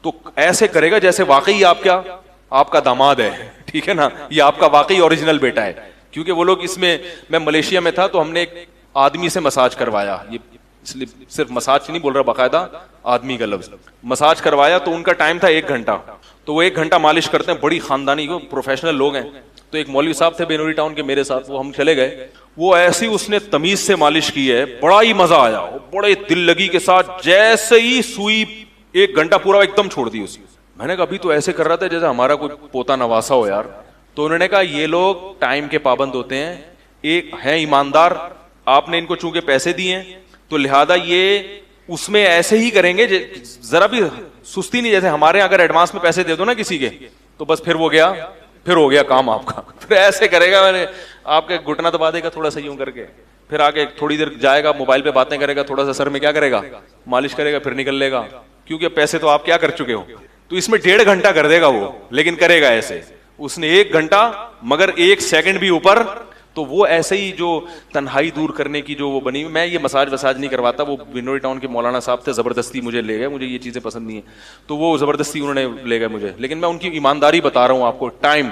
تو ایسے کرے گا جیسے واقعی آپ کا داماد ہے, ٹھیک ہے نا, یہ آپ کا واقعی اوریجنل بیٹا ہے. کیونکہ وہ لوگ اس میں ملیشیا میں تھا تو ہم نے ایک آدمی سے مساج کروایا, یہ اس لیے صرف مساج نہیں بول رہا, باقاعدہ آدمی کا لفظ, مساج کروایا. تو ان کا ٹائم تھا 1 گھنٹہ, تو وہ 1 گھنٹہ مالش کرتے ہیں, بڑی خاندانی کو پروفیشنل لوگ ہیں. تو ایک مولوی صاحب تھے بینوری ٹاؤن کے میرے ساتھ, وہ ہم چلے گئے, وہ ایسی اس نے تمیز سے مالش کی ہے, بڑا ہی مزہ آیا, بڑے دل لگی کے ساتھ, جیسے ہی سوئی 1 گھنٹہ پورا ایک دم چھوڑ دی اس. میں نے کہا ابھی تو ایسے کر رہا تھا جیسے ہمارا کوئی پوتا نواسا ہو یار. تو انہوں نے کہا یہ لوگ ٹائم کے پابند ہوتے ہیں, ایک ہیں ایماندار, آپ نے ان کو چونکہ پیسے دیے ہیں تو لہذا یہ اس میں ایسے ہی کریں گے, ذرا بھی سستی نہیں. جیسے ہمارے اگر ایڈوانس میں پیسے دے دو نا کسی کے تو بس پھر ہو گیا کام آپ کا, پھر ایسے کرے گا, میں نے آپ کے گھٹنا دبا دے گا تھوڑا سا یوں کر کے, پھر آگے تھوڑی دیر جائے گا, موبائل پہ باتیں کرے گا, تھوڑا سا سر میں کیا کرے گا, مالش کرے گا, پھر نکل لے گا, کیونکہ پیسے تو آپ کیا کر چکے ہو. تو اس میں 1.5 گھنٹہ کر دے گا وہ, لیکن کرے گا ایسے. اس نے 1 گھنٹہ مگر 1 سیکنڈ بھی اوپر. تو وہ ایسے ہی جو تنہائی دور کرنے کی جو وہ بنی، میں یہ مساج وساج نہیں کرواتا، وہ بنوری ٹاؤن کے مولانا صاحب تھے، زبردستی مجھے لے گئے، مجھے یہ چیزیں پسند نہیں ہیں تو وہ زبردستی انہوں نے لے گئے مجھے، لیکن میں ان کی ایمانداری بتا رہا ہوں آپ کو. ٹائم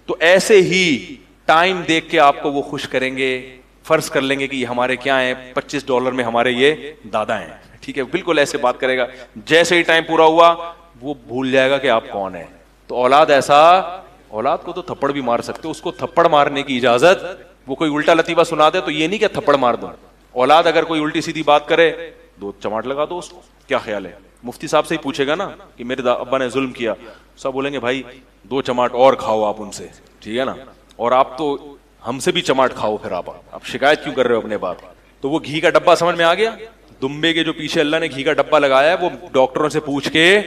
تو ایسے ہی ٹائم دیکھ کے آپ کو وہ خوش کریں گے. فرض کر لیں گے کہ یہ ہمارے کیا ہیں، $25 میں ہمارے یہ دادا ہیں، ٹھیک ہے، بالکل ایسے بات کرے گا. جیسے ہی ٹائم پورا ہوا وہ بھول جائے گا کہ آپ کون ہیں. تو اولاد ایسا، اولاد کو تو تھپڑ بھی مار سکتے ہو، اس کو تھپڑ مارنے کی اجازت، وہ کوئی الٹا لطیفہ سنا دے تو یہ نہیں کہ تھپڑ مار دو. اولاد اگر کوئی الٹی سیدھی بات کرے 2 چماٹ لگا دو اس کو. کیا خیال ہے؟ مفتی صاحب سے ہی پوچھے گا نا کہ میرے ابا نے ظلم کیا، سب بولیں گے بھائی 2 چماٹ اور کھاؤ آپ ان سے، ٹھیک ہے نا، اور آپ تو ہم سے بھی چماٹ کھاؤ، پھر آپ شکایت کیوں کر رہے ہو اپنے باپ. تو وہ گھی کا ڈبہ سمجھ میں آ گیا. دمبے کے جو پیچھے اللہ نے گھی کا ڈبہ لگایا ہے وہ ڈاکٹروں سے پوچھ کے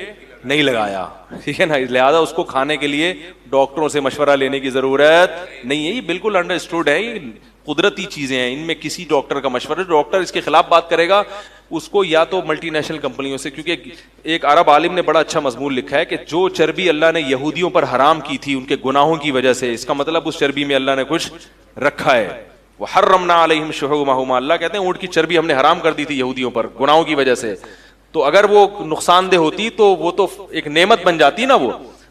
نہیں لگایا، ٹھیک ہے نا، لہٰذا اس کو کھانے کے لیے ڈاکٹروں سے مشورہ لینے کی ضرورت نہیں ہے. یہ بالکل انڈرسٹوڈ ہے، یہ قدرتی چیزیں ہیں، ان میں کسی ڈاکٹر کا مشورہ، ڈاکٹر اس کے خلاف بات کرے گا اس کو یا تو ملٹی نیشنل کمپنیوں سے، کیونکہ ایک عرب عالم نے بڑا اچھا مضمون لکھا ہے کہ جو چربی اللہ نے یہودیوں پر حرام کی تھی ان کے گناہوں کی وجہ سے، اس کا مطلب اس چربی میں اللہ نے کچھ رکھا ہے. وحرمنا علیہم شحومہما، اللہ کہتے ہیں اونٹ کی چربی ہم نے حرام کر دی تھی یہودیوں پر گناہوں کی وجہ سے. تو اگر وہ نقصان دہ ہوتی تو وہ تو ایک نعمت بن جاتی نا وہ.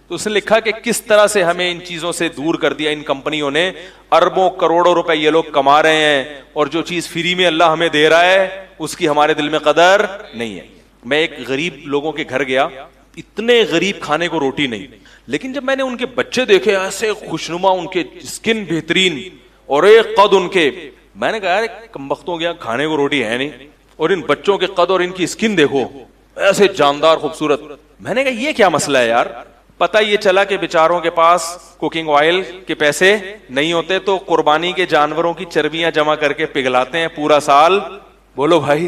تو اس نے لکھا کہ کس طرح سے ہمیں ان چیزوں سے دور کر دیا ان کمپنیوں نے. اربوں کروڑوں روپے یہ لوگ کما رہے ہیں اور جو چیز فری میں اللہ ہمیں دے رہا ہے اس کی ہمارے دل میں قدر نہیں ہے. میں ایک غریب لوگوں کے گھر گیا، اتنے غریب کھانے کو روٹی نہیں، لیکن جب میں نے ان کے بچے دیکھے ایسے خوشنما، ان کے اسکن بہترین اور ایک قد ان کے، میں نے کہا یار کمبختوں گیا کھانے کو روٹی ہے نہیں، اور ان بچوں کے قد اور ان کی اسکن دیکھو ایسے جاندار خوبصورت. میں نے کہا یہ کیا مسئلہ ہے یار. پتہ یہ چلا کہ بیچاروں کے پاس کوکنگ آئل کے پیسے نہیں ہوتے تو قربانی کے جانوروں کی چربیاں جمع کر کے پگھلاتے ہیں پورا سال. بولو بھائی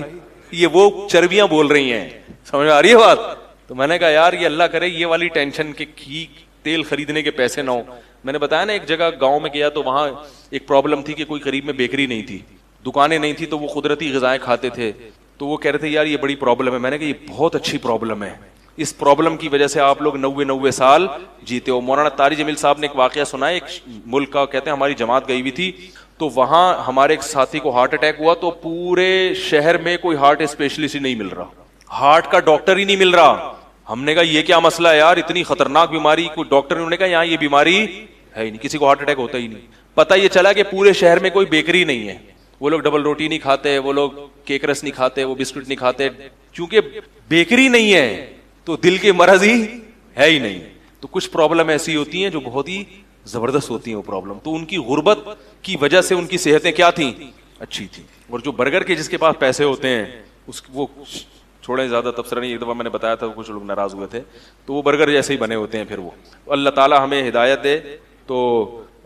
یہ وہ چربیاں بول رہی ہیں، سمجھ میں آ رہی ہے بات. تو میں نے کہا یار یہ اللہ کرے یہ والی ٹینشن کہ گھی تیل خریدنے کے پیسے نہ ہو. میں نے بتایا نا ایک جگہ گاؤں میں گیا تو وہاں ایک پرابلم تھی کہ کوئی قریب میں بیکری نہیں تھی، دکانیں نہیں تھی، تو وہ قدرتی غذائیں کھاتے تھے. تو وہ کہہ رہے تھے یار یہ بڑی پرابلم ہے. میں نے کہا یہ بہت اچھی پرابلم ہے، اس پرابلم کی وجہ سے آپ لوگ 90 سال جیتے ہو. مولانا طاری جمیل صاحب نے ایک واقعہ سنا ہے، ایک ملک کا، کہتے ہیں ہماری جماعت گئی ہوئی تھی تو وہاں ہمارے ایک ساتھی کو ہارٹ اٹیک ہوا تو پورے شہر میں کوئی ہارٹ اسپیشلسٹ ہی نہیں مل رہا، ہارٹ کا ڈاکٹر ہی نہیں مل رہا. ہم نے کہا یہ کیا مسئلہ ہے یار، اتنی خطرناک بیماری، کوئی ڈاکٹر نے کہا یہاں یہ بیماری ہے ہی نہیں، کسی کو ہارٹ اٹیک ہوتا ہی نہیں. پتہ یہ چلا کہ پورے شہر میں کوئی بیکری نہیں ہے، وہ لوگ ڈبل روٹی نہیں کھاتے، وہ لوگ کیک رس نہیں کھاتے، وہ بسکٹ نہیں کھاتے، کیونکہ بیکری نہیں ہے تو دل کے مرض ہی ہے ہی نہیں. تو کچھ پرابلم ایسی ہوتی ہیں جو بہت ہی زبردست ہوتی ہیں وہ پرابلم. تو ان کی غربت کی وجہ سے ان کی صحتیں کیا تھیں، اچھی تھیں. اور جو برگر کے جس کے پاس پیسے ہوتے ہیں اس وہ چھوڑیں، زیادہ تبصرہ نہیں، ایک دفعہ میں نے بتایا تھا کچھ لوگ ناراض ہوئے تھے، تو وہ برگر جیسے ہی بنے ہوتے ہیں. پھر وہ اللہ تعالیٰ ہمیں ہدایت دے تو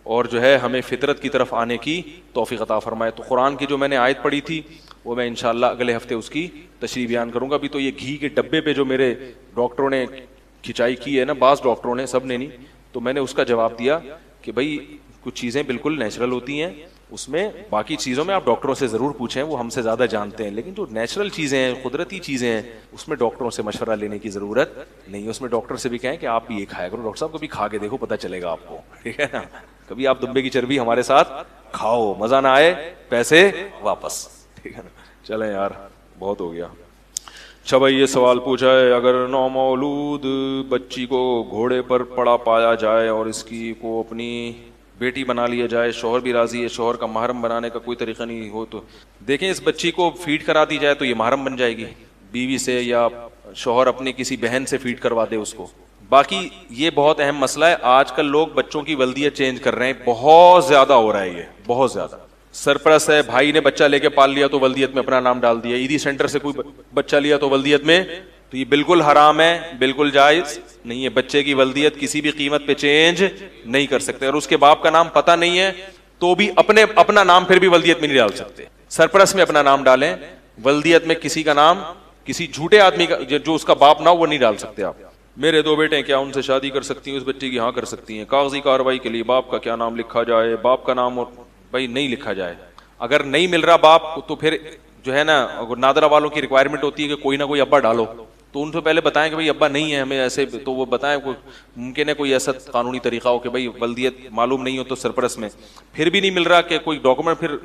اور جو ہے ہمیں فطرت کی طرف آنے کی توفیق عطا فرمائے. تو قرآن کی جو میں نے آیت پڑھی تھی وہ میں انشاءاللہ اگلے ہفتے اس کی تشریح بیان کروں گا. ابھی تو یہ گھی کے ڈبے پہ جو میرے ڈاکٹروں نے کھچائی کی ہے نا، بعض ڈاکٹروں نے، سب نے نہیں، تو میں نے اس کا جواب دیا کہ بھائی کچھ چیزیں بالکل نیچرل ہوتی ہیں، اس میں باقی چیزوں میں آپ ڈاکٹروں سے ضرور پوچھیں، وہ ہم سے زیادہ جانتے ہیں، لیکن جو نیچرل چیزیں ہیں، قدرتی چیزیں ہیں، اس میں ڈاکٹروں سے مشورہ لینے کی ضرورت نہیں. اس میں ڈاکٹر سے بھی کہیں کہ آپ بھی یہ کھایا کرو، ڈاکٹر صاحب کبھی کھا کے دیکھو پتہ چلے گا آپ کو، ٹھیک ہے نا. کبھی آپ دمبے کی چربی ہمارے ساتھ کھاؤ، مزہ نہ آئے پیسے واپس، ٹھیک ہے نا. چلیں یار بہت ہو گیا. اچھا بھائی یہ سوال پوچھا ہے، اگر نومولود بچی کو گھوڑے پر پڑا پایا جائے اور اس کی کو اپنی بیٹی بنا لیا جائے، شوہر بھی راضی ہے، شوہر کا محرم بنانے کا کوئی طریقہ نہیں ہو، تو دیکھیں اس بچی کو فیڈ کرا دی جائے تو یہ محرم بن جائے گی بیوی سے، یا شوہر اپنی کسی بہن سے فیڈ کروا دے اس کو. باقی یہ بہت اہم مسئلہ ہے، آج کل لوگ بچوں کی ولدیت چینج کر رہے ہیں، بہت زیادہ ہو رہا ہے یہ، بہت زیادہ. سرپرست ہے، بھائی نے بچہ لے کے پال لیا تو ولدیت میں اپنا نام ڈال دیا، عیدی سینٹر سے کوئی بچہ لیا تو ولدیت میں، تو یہ بالکل حرام ہے، بالکل جائز نہیں ہے. بچے کی ولدیت کسی بھی قیمت پہ چینج نہیں کر سکتے، اور اس کے باپ کا نام پتہ نہیں ہے تو بھی اپنا نام پھر بھی ولدیت میں نہیں ڈال سکتے. سرپرست میں اپنا نام ڈالیں، ولدیت میں کسی کا نام، کسی جھوٹے آدمی کا جو اس کا باپ نہ ہو وہ نہیں ڈال سکتے آپ. میرے 2 بیٹے ہیں، کیا ان سے شادی کر سکتی ہیں اس بچی کی؟ ہاں کر سکتی ہیں. کاغذی کارروائی کے لیے باپ کا کیا نام لکھا جائے؟ باپ کا نام اور بھائی نہیں لکھا جائے. اگر نہیں مل رہا باپ تو پھر جو ہے نا، نادرا والوں کی ریکوائرمنٹ ہوتی ہے کہ کوئی نہ کوئی ابا ڈالو، تو ان سے پہلے بتائیں کہ بھائی ابا نہیں ہے ہمیں ایسے, تو وہ بتائیں کوئی ممکن ہے کوئی ایسا قانونی طریقہ ہو کہ بھائی بلدیت معلوم نہیں ہو تو سرپرست میں, پھر بھی نہیں مل رہا کہ کوئی ڈاکومنٹ, پھر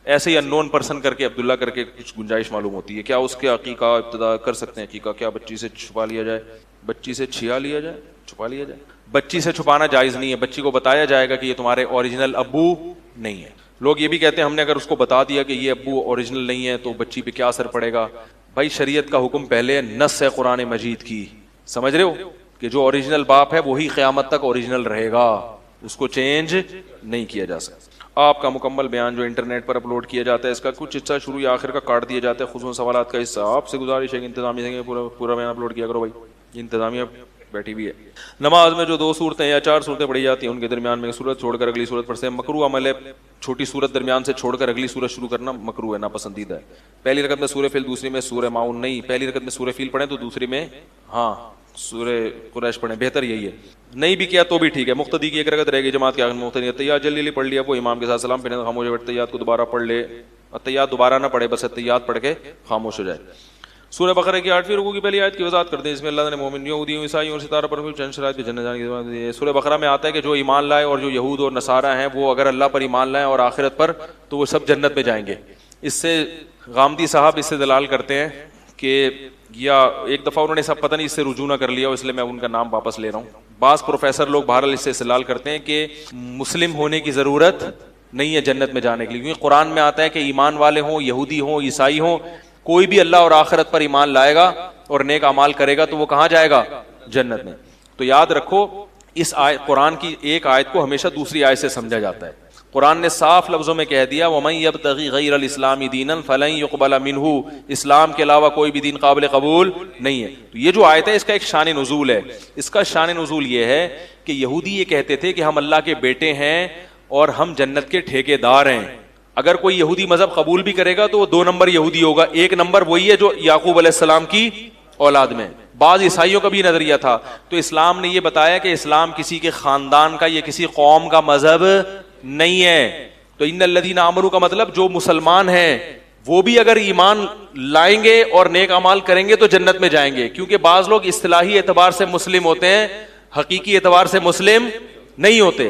ایسے ہی ان نون پرسن کر کے عبداللہ کر کے کچھ گنجائش معلوم ہوتی ہے, کیا اس کے عقیقہ ابتدا کر سکتے ہیں؟ عقیقہ کیا بچی سے چھپا لیا جائے, بچی سے چھیا لیا جائے, چھپا لیا جائے؟ بچی سے چھپانا جائز نہیں ہے, بچی کو بتایا جائے گا کہ یہ تمہارے اوریجنل ابو نہیں ہے. لوگ یہ بھی کہتے ہیں ہم نے اگر اس کو بتا دیا کہ یہ ابو اوریجنل نہیں ہے تو بچی پہ کیا اثر پڑے گا؟ بھائی شریعت کا حکم پہلے نص ہے قرآن مجید کی, سمجھ رہے ہو کہ جو اوریجنل باپ ہے وہی قیامت تک اوریجنل رہے گا, اس کو چینج نہیں کیا جا سکتا. آپ کا مکمل بیان جو انٹرنیٹ پر اپلوڈ کیا جاتا ہے اس کا کچھ حصہ شروع یا آخر کا کاٹ دیا جاتا ہے, خصوصاً سوالات کا حصہ. آپ سے گزارش ہے کہ انتظامیہ سے پورا بیان اپلوڈ کیا کرو بھائی, یہ انتظامیہ بیٹھی بھی ہے. نماز میں جو 2 صورتیں یا 4 صورتیں پڑھی جاتی ہیں ان کے درمیان میں صورت چھوڑ کر اگلی صورت پڑھتے ہیں, مکروہ عمل ہے. چھوٹی صورت درمیان سے چھوڑ کر اگلی صورت شروع کرنا مکروہ ہے, ناپسندیدہ ہے. پہلی رکعت میں سورہ فیل, دوسری میں سورہ ماؤن نہیں. پہلی رکعت میں سورہ فیل پڑھیں تو دوسری میں سورہ قریش پڑھیں, بہتر یہی ہے. نہیں بھی کیا تو بھی ٹھیک ہے. مقتدی کی 1 رکعت رہے گی جماعت کے آخر میں, مقتدی تیار جلدی پڑھ لیا وہ امام کے ساتھ سلام پھرنے خاموش ہو, تیار کو دوبارہ پڑھ لے, تیار دوبارہ نہ پڑھے, بس تیار پڑھ کے خاموش ہو جائے. سورہ بقرہ کی 8ویں رکوع کی پہلی آیت کی وضاحت کرتے ہیں. اس میں اللہ نے مومن یہودیوں عیسائیوں اور ستارہ پر چند شرائط کے جنت جانے کی بات ہے. سورہ بقرہ میں آتا ہے کہ جو ایمان لائے اور جو یہود اور نصارہ ہیں وہ اگر اللہ پر ایمان لائیں اور آخرت پر تو وہ سب جنت میں جائیں گے. اس سے غامدی صاحب اس سے دلال کرتے ہیں کہ یا ایک دفعہ انہوں نے سب پتہ نہیں اس سے رجوع نہ کر لیا, اس لیے میں ان کا نام واپس لے رہا ہوں. بعض پروفیسر لوگ بہرحال اس سے استدلال کرتے ہیں کہ مسلم ہونے کی ضرورت نہیں ہے جنت میں جانے کے لیے, کیونکہ قرآن میں آتا ہے کہ ایمان والے ہوں, یہودی ہوں, عیسائی ہوں, کوئی بھی اللہ اور آخرت پر ایمان لائے گا اور نیک اعمال کرے گا تو وہ کہاں جائے گا؟ جنت میں. تو یاد رکھو اس آیت, قرآن کی ایک آیت کو ہمیشہ دوسری آیت سے سمجھا جاتا ہے. قرآن نے صاف لفظوں میں کہہ دیا وَمَن يَبْتَغِ غَيْرَ الْإِسْلَامِ دِينًا فَلَن يُقْبَلَ مِنْهُ, اسلام کے علاوہ کوئی بھی دین قابل قبول نہیں ہے. تو یہ جو آیت ہے اس کا ایک شان نزول ہے. اس کا شان نزول یہ ہے کہ یہودی یہ کہتے تھے کہ ہم اللہ کے بیٹے ہیں اور ہم جنت کے ٹھیکے دار ہیں. اگر کوئی یہودی مذہب قبول بھی کرے گا تو وہ 2 نمبر یہودی ہوگا, 1 نمبر وہی ہے جو یعقوب علیہ السلام کی اولاد میں. بعض عیسائیوں کا بھی نظریہ تھا. تو اسلام نے یہ بتایا کہ اسلام کسی کے خاندان کا یا کسی قوم کا مذہب نہیں ہے. تو ان الذین آمنوا کا مطلب جو مسلمان ہیں وہ بھی اگر ایمان لائیں گے اور نیک اعمال کریں گے تو جنت میں جائیں گے, کیونکہ بعض لوگ اصطلاحی اعتبار سے مسلم ہوتے ہیں, حقیقی اعتبار سے مسلم نہیں ہوتے.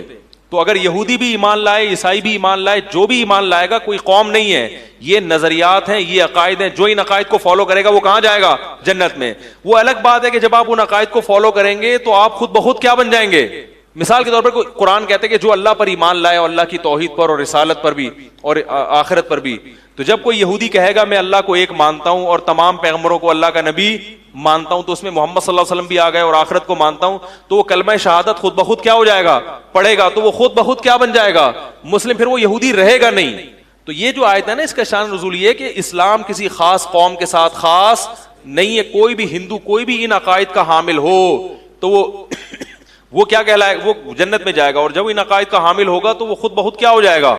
تو اگر یہودی بھی ایمان لائے, عیسائی بھی ایمان لائے, جو بھی ایمان لائے گا کوئی قوم نہیں ہے. یہ نظریات ہیں, یہ عقائد ہیں, جو ان عقائد کو فالو کرے گا وہ کہاں جائے گا؟ جنت میں. وہ الگ بات ہے کہ جب آپ ان عقائد کو فالو کریں گے تو آپ خود بخود کیا بن جائیں گے. مثال کے طور پر قرآن کہتے ہیں کہ جو اللہ پر ایمان لائے اور اللہ کی توحید پر اور رسالت پر بھی اور آخرت پر بھی, تو جب کوئی یہودی کہے گا میں اللہ کو ایک مانتا ہوں اور تمام پیغمبروں کو اللہ کا نبی مانتا ہوں, تو اس میں محمد صلی اللہ علیہ وسلم بھی آ گئے اور آخرت کو مانتا ہوں, تو وہ کلمہ شہادت خود بخود کیا ہو جائے گا؟ پڑھے گا, تو وہ خود بخود کیا بن جائے گا؟ مسلم. پھر وہ یہودی رہے گا نہیں. تو یہ جو آیت ہے نا اس کا شان نزول یہ ہے کہ اسلام کسی خاص قوم کے ساتھ خاص نہیں ہے. کوئی بھی ہندو, کوئی بھی ان عقائد کا حامل ہو تو وہ کیا کہلائے, وہ جنت میں جائے گا, اور جب ان عقائد کا حامل ہوگا تو وہ خود بخود کیا ہو جائے گا؟